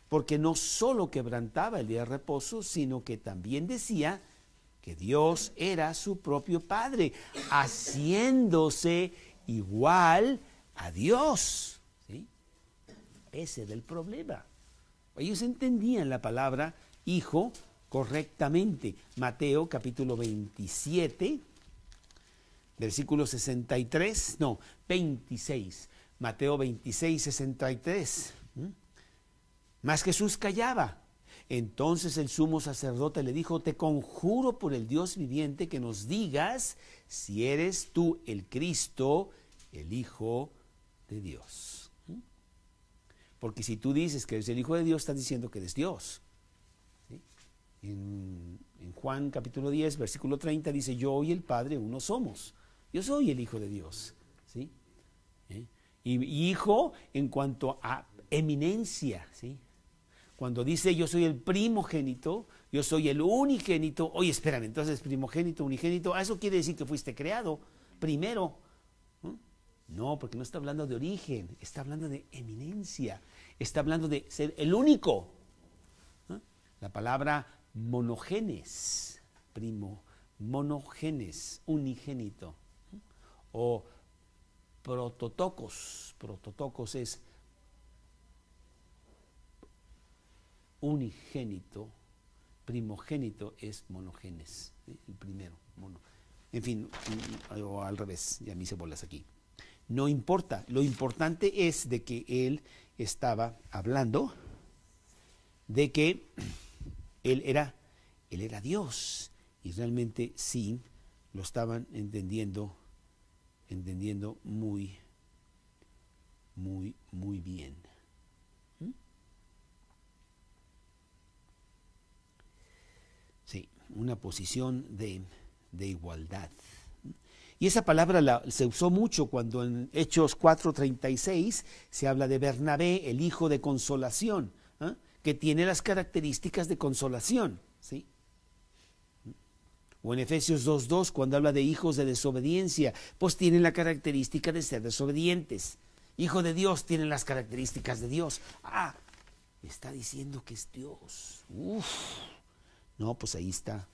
porque no solo quebrantaba el día de reposo, sino que también decía que Dios era su propio Padre, haciéndose igual a Dios, ¿sí? Ese era el problema. Ellos entendían la palabra hijo correctamente. Mateo capítulo 27, versículo 26. Mateo 26, 63. Mas Jesús callaba. Entonces el sumo sacerdote le dijo: te conjuro por el Dios viviente que nos digas si eres tú el Cristo, el Hijo de Dios. Porque si tú dices que eres el Hijo de Dios, estás diciendo que eres Dios. ¿Sí? En Juan capítulo 10, versículo 30 dice: yo y el Padre uno somos. Yo soy el Hijo de Dios. ¿Sí? Y hijo en cuanto a eminencia, ¿sí? Cuando dice yo soy el primogénito, yo soy el unigénito. Oye, espérame, entonces primogénito, unigénito, ¿eso quiere decir que fuiste creado primero? No, porque no está hablando de origen, está hablando de eminencia, está hablando de ser el único. La palabra monogenes, monogenes, unigénito. O prototokos es unigénito, primogénito es monogenes, ¿sí? El primero, en fin, o al revés, ya me hice bolas aquí. No importa, lo importante es de que él estaba hablando de que él era Dios, y realmente sí lo estaban entendiendo muy bien. Sí, una posición de igualdad. Y esa palabra se usó mucho cuando en Hechos 4:36 se habla de Bernabé, el hijo de consolación, que tiene las características de consolación, ¿sí? O en Efesios 2:2, cuando habla de hijos de desobediencia, pues tienen la característica de ser desobedientes. Hijo de Dios tienen las características de Dios. Está diciendo que es Dios. No, pues ahí está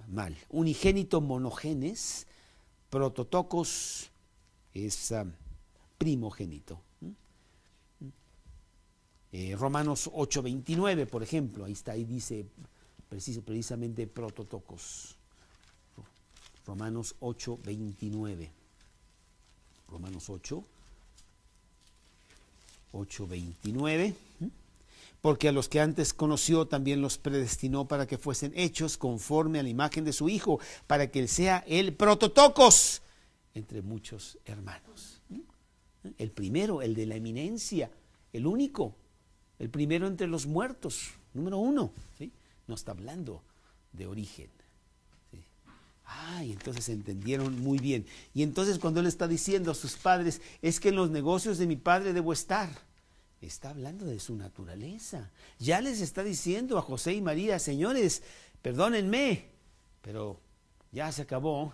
mal. Unigénito, monogenes, prototokos es primogénito. Romanos 8:29, por ejemplo, ahí dice precisamente prototokos. Romanos 8:29. Romanos 8:29. Porque a los que antes conoció también los predestinó para que fuesen hechos conforme a la imagen de su Hijo, para que él sea el prototokos entre muchos hermanos. El primero, el de la eminencia, el único, el primero entre los muertos, número 1, ¿sí? No está hablando de origen. ¿Sí? Y entonces entendieron muy bien. Y entonces cuando él está diciendo a sus padres, es que en los negocios de mi padre debo estar, está hablando de su naturaleza. Ya les está diciendo a José y María: señores, perdónenme, pero ya se acabó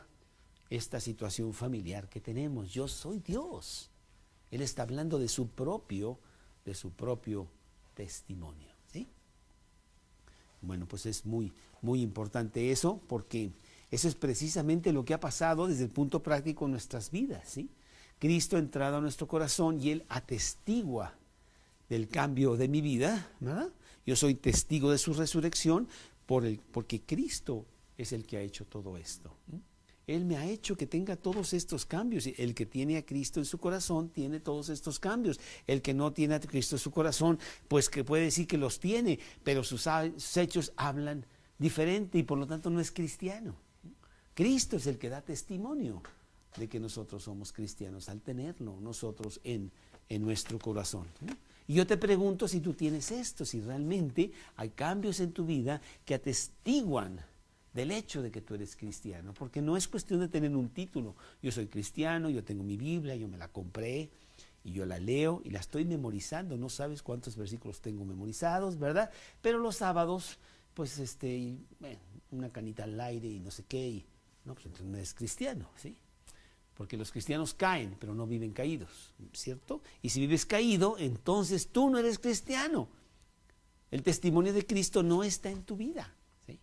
esta situación familiar que tenemos. Yo soy Dios. Él está hablando de su propio testimonio, ¿sí? Bueno, pues es muy importante eso, porque eso es precisamente lo que ha pasado desde el punto práctico en nuestras vidas, ¿sí? Cristo ha entrado a nuestro corazón y Él atestigua del cambio de mi vida, ¿verdad? Yo soy testigo de su resurrección porque Cristo es el que ha hecho todo esto. Él me ha hecho que tenga todos estos cambios. El que tiene a Cristo en su corazón tiene todos estos cambios. El que no tiene a Cristo en su corazón, pues que puede decir que los tiene, pero sus hechos hablan diferente y por lo tanto no es cristiano. Cristo es el que da testimonio de que nosotros somos cristianos al tenerlo nosotros en nuestro corazón. Y yo te pregunto si tú tienes esto, si realmente hay cambios en tu vida que atestiguan del hecho de que tú eres cristiano, porque no es cuestión de tener un título. Yo soy cristiano, yo tengo mi Biblia, yo me la compré y yo la leo y la estoy memorizando. No sabes cuántos versículos tengo memorizados, ¿verdad? Pero los sábados, pues una canita al aire y no sé qué, y no, pues entonces no eres cristiano, ¿sí? Porque los cristianos caen, pero no viven caídos, ¿cierto? Y si vives caído, entonces tú no eres cristiano. El testimonio de Cristo no está en tu vida, ¿sí?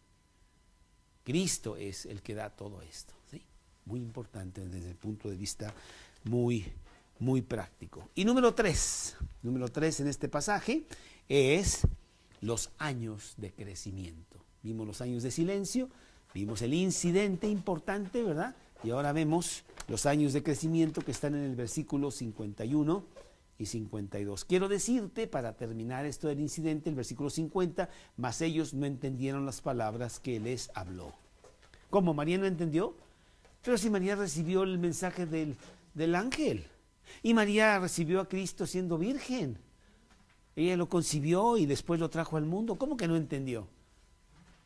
Cristo es el que da todo esto, ¿sí? Muy importante desde el punto de vista muy muy práctico. Y número tres en este pasaje es los años de crecimiento. Vimos los años de silencio, vimos el incidente importante, ¿verdad? Y ahora vemos los años de crecimiento que están en el versículo 51 y 52. Quiero decirte, para terminar esto del incidente, el versículo 50, mas ellos no entendieron las palabras que les habló. ¿Cómo? ¿María no entendió? Pero si María recibió el mensaje del ángel, y María recibió a Cristo siendo virgen, ella lo concibió y después lo trajo al mundo, ¿cómo que no entendió?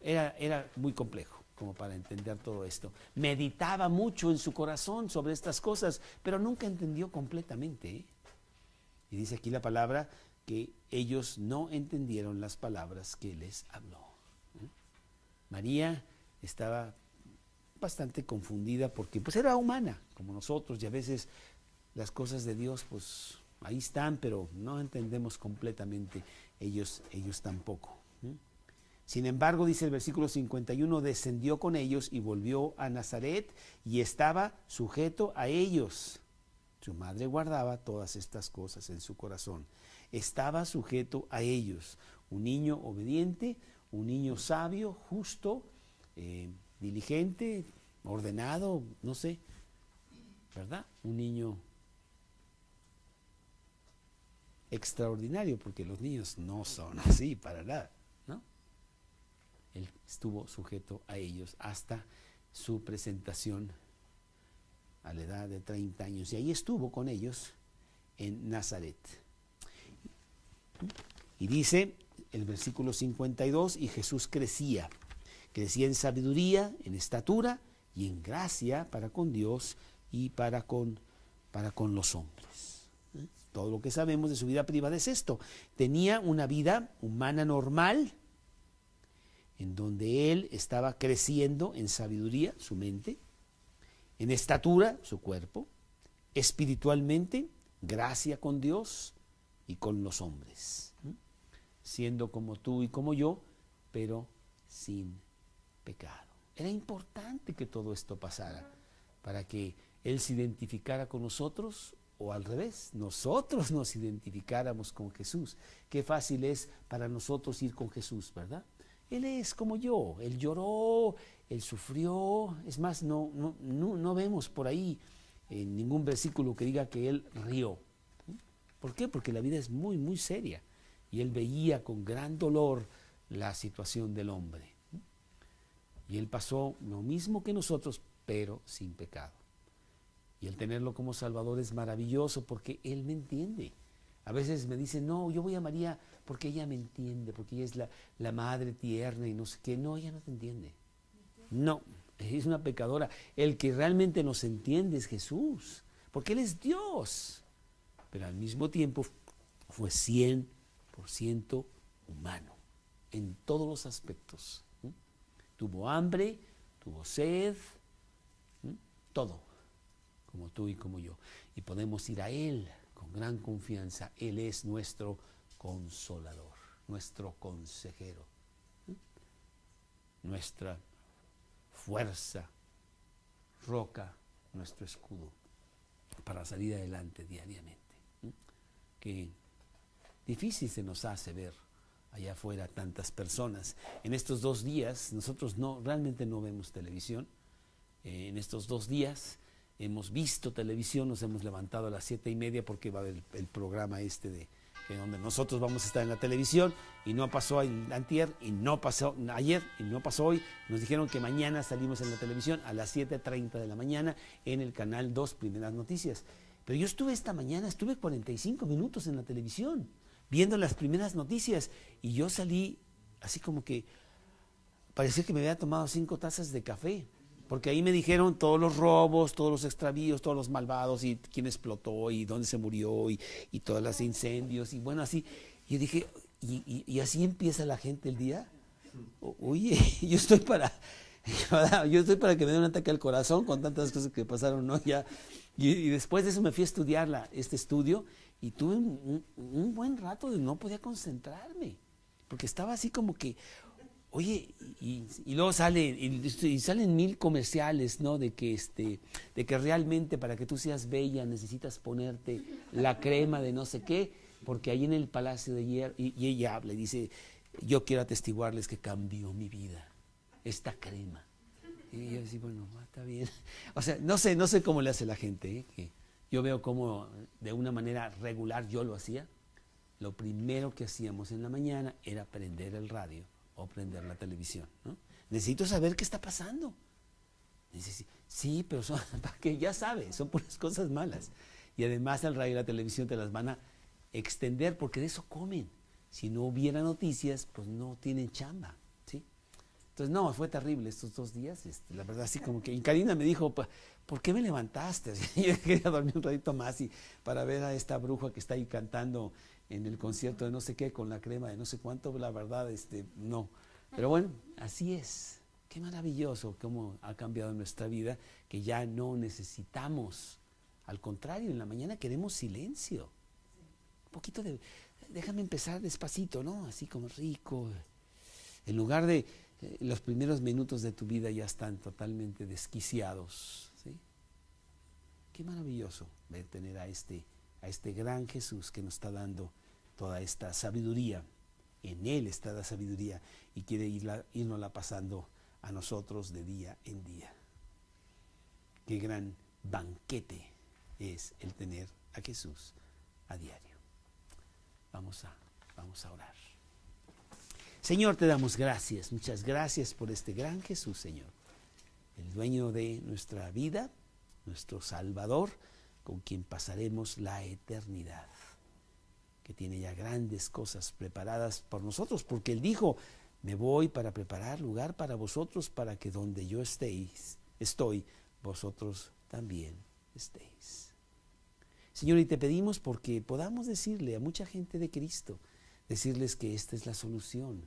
Era muy complejo como para entender todo esto. Meditaba mucho en su corazón sobre estas cosas, pero nunca entendió completamente, ¿eh? Y dice aquí la palabra que ellos no entendieron las palabras que les habló. María estaba bastante confundida porque pues era humana como nosotros y a veces las cosas de Dios pues ahí están, pero no entendemos completamente, ellos tampoco. Sin embargo, dice el versículo 51, descendió con ellos y volvió a Nazaret y estaba sujeto a ellos. Su madre guardaba todas estas cosas en su corazón. Estaba sujeto a ellos. Un niño obediente, un niño sabio, justo, diligente, ordenado, no sé, ¿verdad? Un niño extraordinario, porque los niños no son así para nada, ¿no? Él estuvo sujeto a ellos hasta su presentación a la edad de 30 años, y ahí estuvo con ellos en Nazaret. Y dice el versículo 52, y Jesús crecía en sabiduría, en estatura y en gracia para con Dios y para con los hombres. Todo lo que sabemos de su vida privada es esto. Tenía una vida humana normal, en donde él estaba creciendo en sabiduría, su mente, en estatura, su cuerpo, espiritualmente, gracia con Dios y con los hombres, siendo como tú y como yo, pero sin pecado. Era importante que todo esto pasara para que Él se identificara con nosotros, o al revés, nosotros nos identificáramos con Jesús. Qué fácil es para nosotros ir con Jesús, ¿verdad? Él es como yo, Él lloró, Él sufrió. Es más, no vemos por ahí en ningún versículo que diga que Él rió. ¿Por qué? Porque la vida es muy, muy seria. Y Él veía con gran dolor la situación del hombre. Y Él pasó lo mismo que nosotros, pero sin pecado. Y el tenerlo como Salvador es maravilloso porque Él me entiende. A veces me dicen, no, yo voy a María porque ella me entiende, porque ella es la madre tierna y no sé qué. No, ella no te entiende. No, es una pecadora. El que realmente nos entiende es Jesús, porque Él es Dios. Pero al mismo tiempo fue 100% humano, en todos los aspectos. Tuvo hambre, tuvo sed, todo, como tú y como yo. Y podemos ir a Él con gran confianza. Él es nuestro consolador, nuestro consejero, nuestra fuerza, roca, nuestro escudo para salir adelante diariamente. Qué difícil se nos hace ver allá afuera tantas personas. En estos 2 días, nosotros realmente no vemos televisión. En estos 2 días hemos visto televisión, nos hemos levantado a las 7:30 porque va a haber el programa donde nosotros vamos a estar en la televisión, y no pasó antier, y no pasó ayer, y no pasó hoy. Nos dijeron que mañana salimos en la televisión a las 7:30 de la mañana en el canal 2, Primeras Noticias. Pero yo esta mañana estuve 45 minutos en la televisión, viendo las primeras noticias, y yo salí así como que parecía que me había tomado 5 tazas de café, porque ahí me dijeron todos los robos, todos los extravíos, todos los malvados, y quién explotó, y dónde se murió, y todos los incendios, y bueno, así. Y yo dije, ¿y así empieza la gente el día? Oye, yo estoy para que me dé un ataque al corazón con tantas cosas que pasaron, ¿no? Ya, y después de eso me fui a estudiar este estudio, y tuve un buen rato de no podía concentrarme, porque estaba así como que, Oye, y luego salen 1000 comerciales, ¿no? De que realmente para que tú seas bella necesitas ponerte la crema de no sé qué, porque ahí en el Palacio de Hierro, y ella habla y dice, yo quiero atestiguarles que cambió mi vida, esta crema. Y yo decía, bueno, está bien. O sea, no sé cómo le hace la gente, ¿eh? Que yo veo cómo de una manera regular yo lo hacía. Lo primero que hacíamos en la mañana era prender el radio o prender la televisión, ¿no? Necesito saber qué está pasando. Sí, pero que ya sabes, son puras cosas malas. Y además el radio y la televisión te las van a extender porque de eso comen. Si no hubiera noticias, pues no tienen chamba, ¿sí? Entonces, no, fue terrible estos 2 días, la verdad, así como que... Y Karina me dijo, ¿por qué me levantaste? Yo quería dormir un ratito más y para ver a esta bruja que está ahí cantando en el concierto de no sé qué, con la crema de no sé cuánto, la verdad, no. Pero bueno, así es. Qué maravilloso cómo ha cambiado nuestra vida, que ya no necesitamos. Al contrario, en la mañana queremos silencio. Un poquito de... Déjame empezar despacito, ¿no? Así como rico. En lugar de... los primeros minutos de tu vida ya están totalmente desquiciados, ¿sí? Qué maravilloso ver tener a este gran Jesús que nos está dando toda esta sabiduría. En Él está la sabiduría y quiere irnosla pasando a nosotros de día en día. Qué gran banquete es el tener a Jesús a diario. Vamos a orar. Señor, te damos gracias, muchas gracias por este gran Jesús, Señor, el dueño de nuestra vida, nuestro Salvador, con quien pasaremos la eternidad, que tiene ya grandes cosas preparadas por nosotros, porque Él dijo, me voy para preparar lugar para vosotros, para que donde yo estoy, vosotros también estéis. Señor, y te pedimos porque podamos decirle a mucha gente de Cristo, decirles que esta es la solución,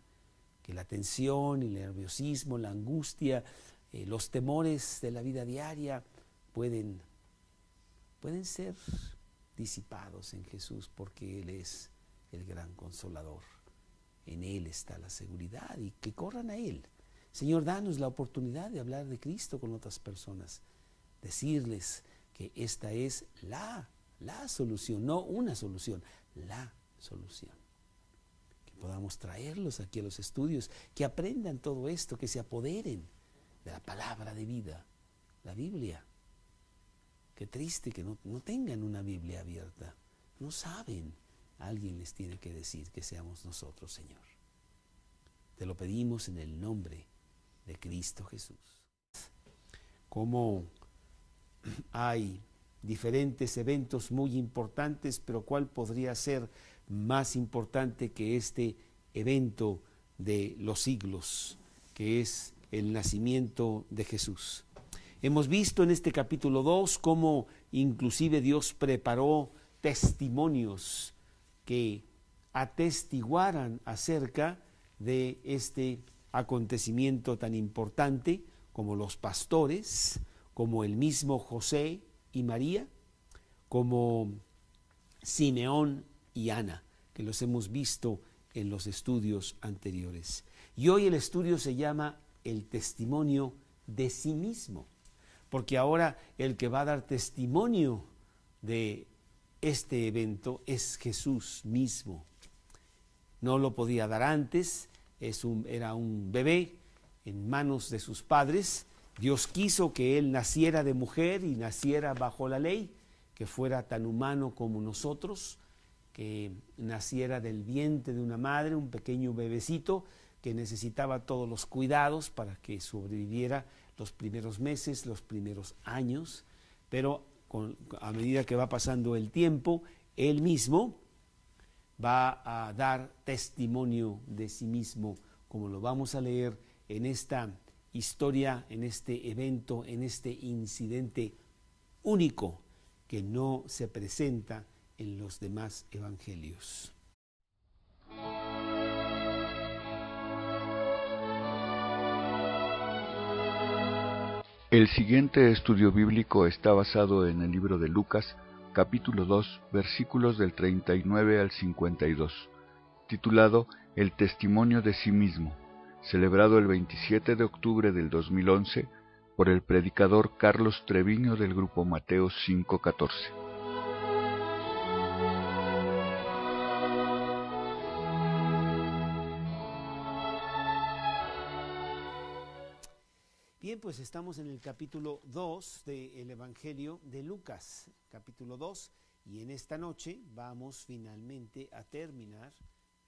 que la tensión, el nerviosismo, la angustia, los temores de la vida diaria pueden ser disipados en Jesús porque Él es el gran consolador. En Él está la seguridad y que corran a Él. Señor, danos la oportunidad de hablar de Cristo con otras personas, decirles que esta es la solución, no una solución, la solución. Podamos traerlos aquí a los estudios, que aprendan todo esto, que se apoderen de la palabra de vida, la Biblia. Qué triste que no tengan una Biblia abierta, no saben, alguien les tiene que decir que seamos nosotros, Señor. Te lo pedimos en el nombre de Cristo Jesús. Como hay diferentes eventos muy importantes, pero ¿cuál podría ser más importante que este evento de los siglos, que es el nacimiento de Jesús? Hemos visto en este capítulo 2 cómo inclusive Dios preparó testimonios que atestiguaran acerca de este acontecimiento tan importante, como los pastores, como el mismo José y María, como Simeón y Ana, que los hemos visto en los estudios anteriores. Y hoy el estudio se llama el testimonio de sí mismo, porque ahora el que va a dar testimonio de este evento es Jesús mismo. No lo podía dar antes, era un bebé en manos de sus padres. Dios quiso que él naciera de mujer y naciera bajo la ley, que fuera tan humano como nosotros, que naciera del vientre de una madre, un pequeño bebecito que necesitaba todos los cuidados para que sobreviviera los primeros meses, los primeros años, pero a medida que va pasando el tiempo, él mismo va a dar testimonio de sí mismo, como lo vamos a leer en esta historia, en este evento, en este incidente único que no se presenta en los demás evangelios. El siguiente estudio bíblico está basado en el libro de Lucas, capítulo 2, versículos del 39 al 52, titulado El testimonio de sí mismo, celebrado el 27 de octubre del 2011 por el predicador Carlos Treviño del grupo Mateo 5:14. Bien, pues estamos en el capítulo 2 del Evangelio de Lucas, capítulo 2, y en esta noche vamos finalmente a terminar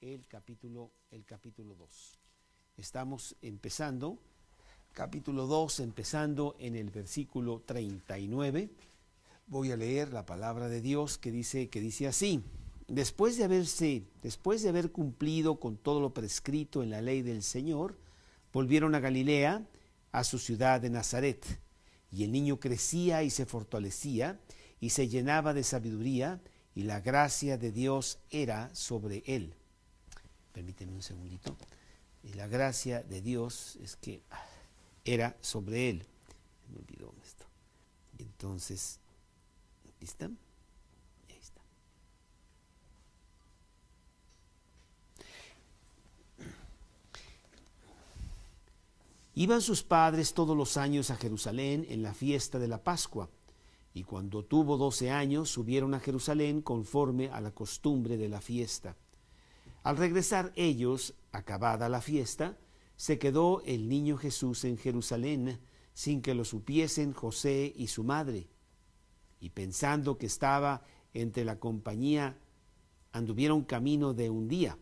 el capítulo 2. Estamos empezando, capítulo 2, empezando en el versículo 39. Voy a leer la palabra de Dios que dice así: después de haber cumplido con todo lo prescrito en la ley del Señor, volvieron a Galilea, a su ciudad de Nazaret, y el niño crecía y se fortalecía y se llenaba de sabiduría, y la gracia de Dios era sobre él. Permíteme un segundito. Y la gracia de Dios era sobre él. Me olvidó esto. Entonces, ¿aquí está? Ahí está. Iban sus padres todos los años a Jerusalén en la fiesta de la Pascua, y cuando tuvo 12 años subieron a Jerusalén conforme a la costumbre de la fiesta. Al regresar ellos, acabada la fiesta, se quedó el niño Jesús en Jerusalén, sin que lo supiesen José y su madre. Y pensando que estaba entre la compañía, anduvieron camino de un día,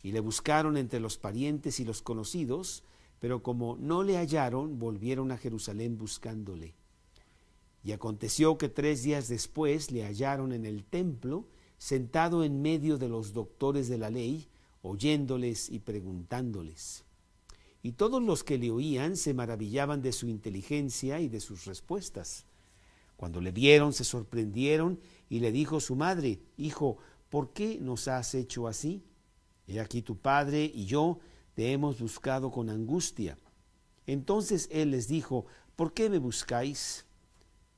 y le buscaron entre los parientes y los conocidos, pero como no le hallaron, volvieron a Jerusalén buscándole. Y aconteció que 3 días después le hallaron en el templo, sentado en medio de los doctores de la ley, oyéndoles y preguntándoles. Y todos los que le oían se maravillaban de su inteligencia y de sus respuestas. Cuando le vieron, se sorprendieron, y le dijo su madre: Hijo, ¿por qué nos has hecho así? He aquí tu padre y yo te hemos buscado con angustia. Entonces él les dijo: ¿por qué me buscáis?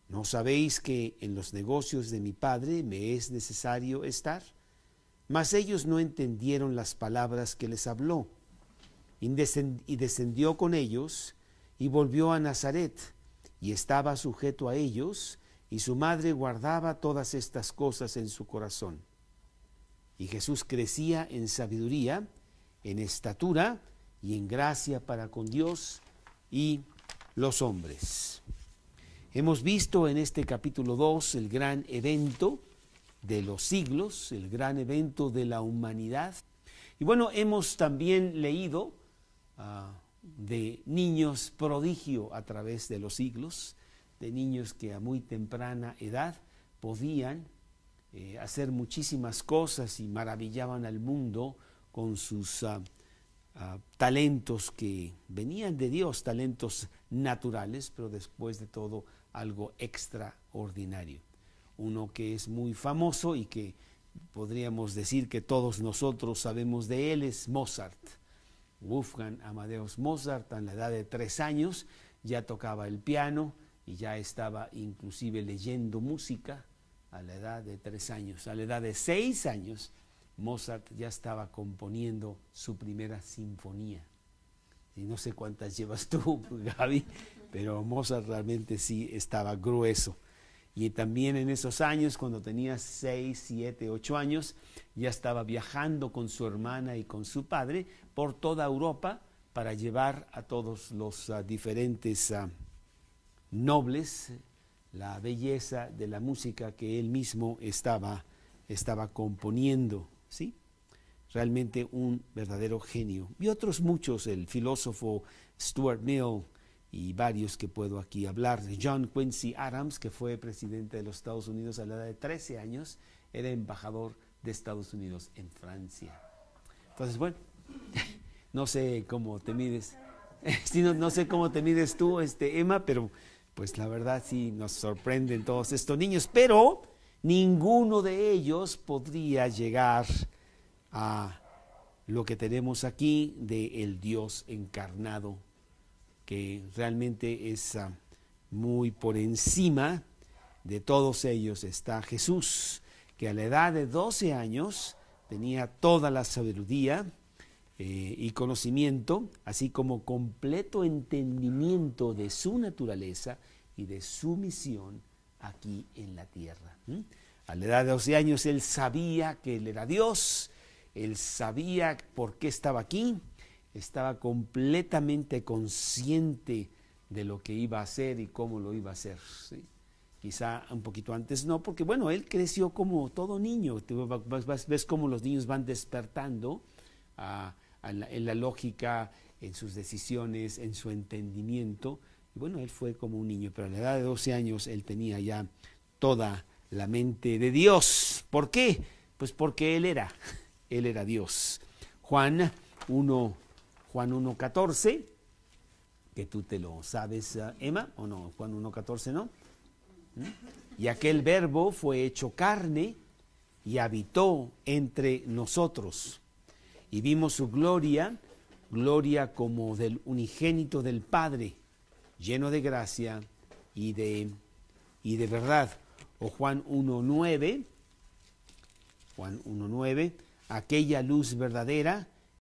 ¿No sabéis que en los negocios de mi padre me es necesario estar? Mas ellos no entendieron las palabras que les habló. Y descendió con ellos y volvió a Nazaret, y estaba sujeto a ellos, y su madre guardaba todas estas cosas en su corazón. Y Jesús crecía en sabiduría, en estatura y en gracia para con Dios y los hombres. Hemos visto en este capítulo 2 el gran evento de los siglos, el gran evento de la humanidad. Y bueno, hemos también leído de niños prodigio a través de los siglos, de niños que a muy temprana edad podían hacer muchísimas cosas y maravillaban al mundo con sus talentos que venían de Dios, talentos naturales, pero después de todo algo extraordinario. Uno que es muy famoso y que podríamos decir que todos nosotros sabemos de él es Mozart. Wolfgang Amadeus Mozart, a la edad de 3 años, ya tocaba el piano y ya estaba inclusive leyendo música a la edad de 3 años. A la edad de 6 años, Mozart ya estaba componiendo su primera sinfonía. Y no sé cuántas llevas tú, Gaby, pero Mozart realmente sí estaba grueso. Y también en esos años, cuando tenía 6, 7, 8 años, ya estaba viajando con su hermana y con su padre por toda Europa para llevar a todos los diferentes nobles la belleza de la música que él mismo estaba componiendo, ¿sí? Realmente un verdadero genio. Y otros muchos, el filósofo Stuart Mill y varios que puedo aquí hablar. John Quincy Adams, que fue presidente de los Estados Unidos a la edad de 13 años, era embajador de Estados Unidos en Francia. Entonces, bueno, no sé cómo te mides, no sé cómo te mides tú, Emma, pero pues la verdad sí nos sorprenden todos estos niños, pero ninguno de ellos podría llegar a lo que tenemos aquí de el Dios encarnado, que realmente es muy por encima de todos ellos. Está Jesús, que a la edad de 12 años tenía toda la sabiduría, y conocimiento, así como completo entendimiento de su naturaleza y de su misión aquí en la tierra. A la edad de 12 años él sabía que él era Dios, él sabía por qué estaba aquí, estaba completamente consciente de lo que iba a hacer y cómo lo iba a hacer, ¿sí? Quizá un poquito antes no, porque bueno, él creció como todo niño. Ves cómo los niños van despertando en la lógica, en sus decisiones, en su entendimiento. Y bueno, él fue como un niño, pero a la edad de 12 años él tenía ya toda la mente de Dios. ¿Por qué? Pues porque él era Dios. Juan 1:14, que tú te lo sabes, Emma, ¿o no? Juan 1:14, ¿no? Y aquel verbo fue hecho carne y habitó entre nosotros. Y vimos su gloria, gloria como del unigénito del Padre, lleno de gracia y de verdad. O Juan 1:9, aquella luz verdadera